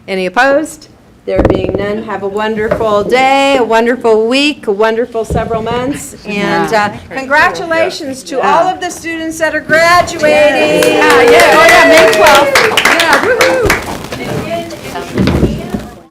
Any opposed? There being none, have a wonderful day, a wonderful week, a wonderful several months, and congratulations to all of the students that are graduating. Yeah, May 12th. Yeah, woo-hoo.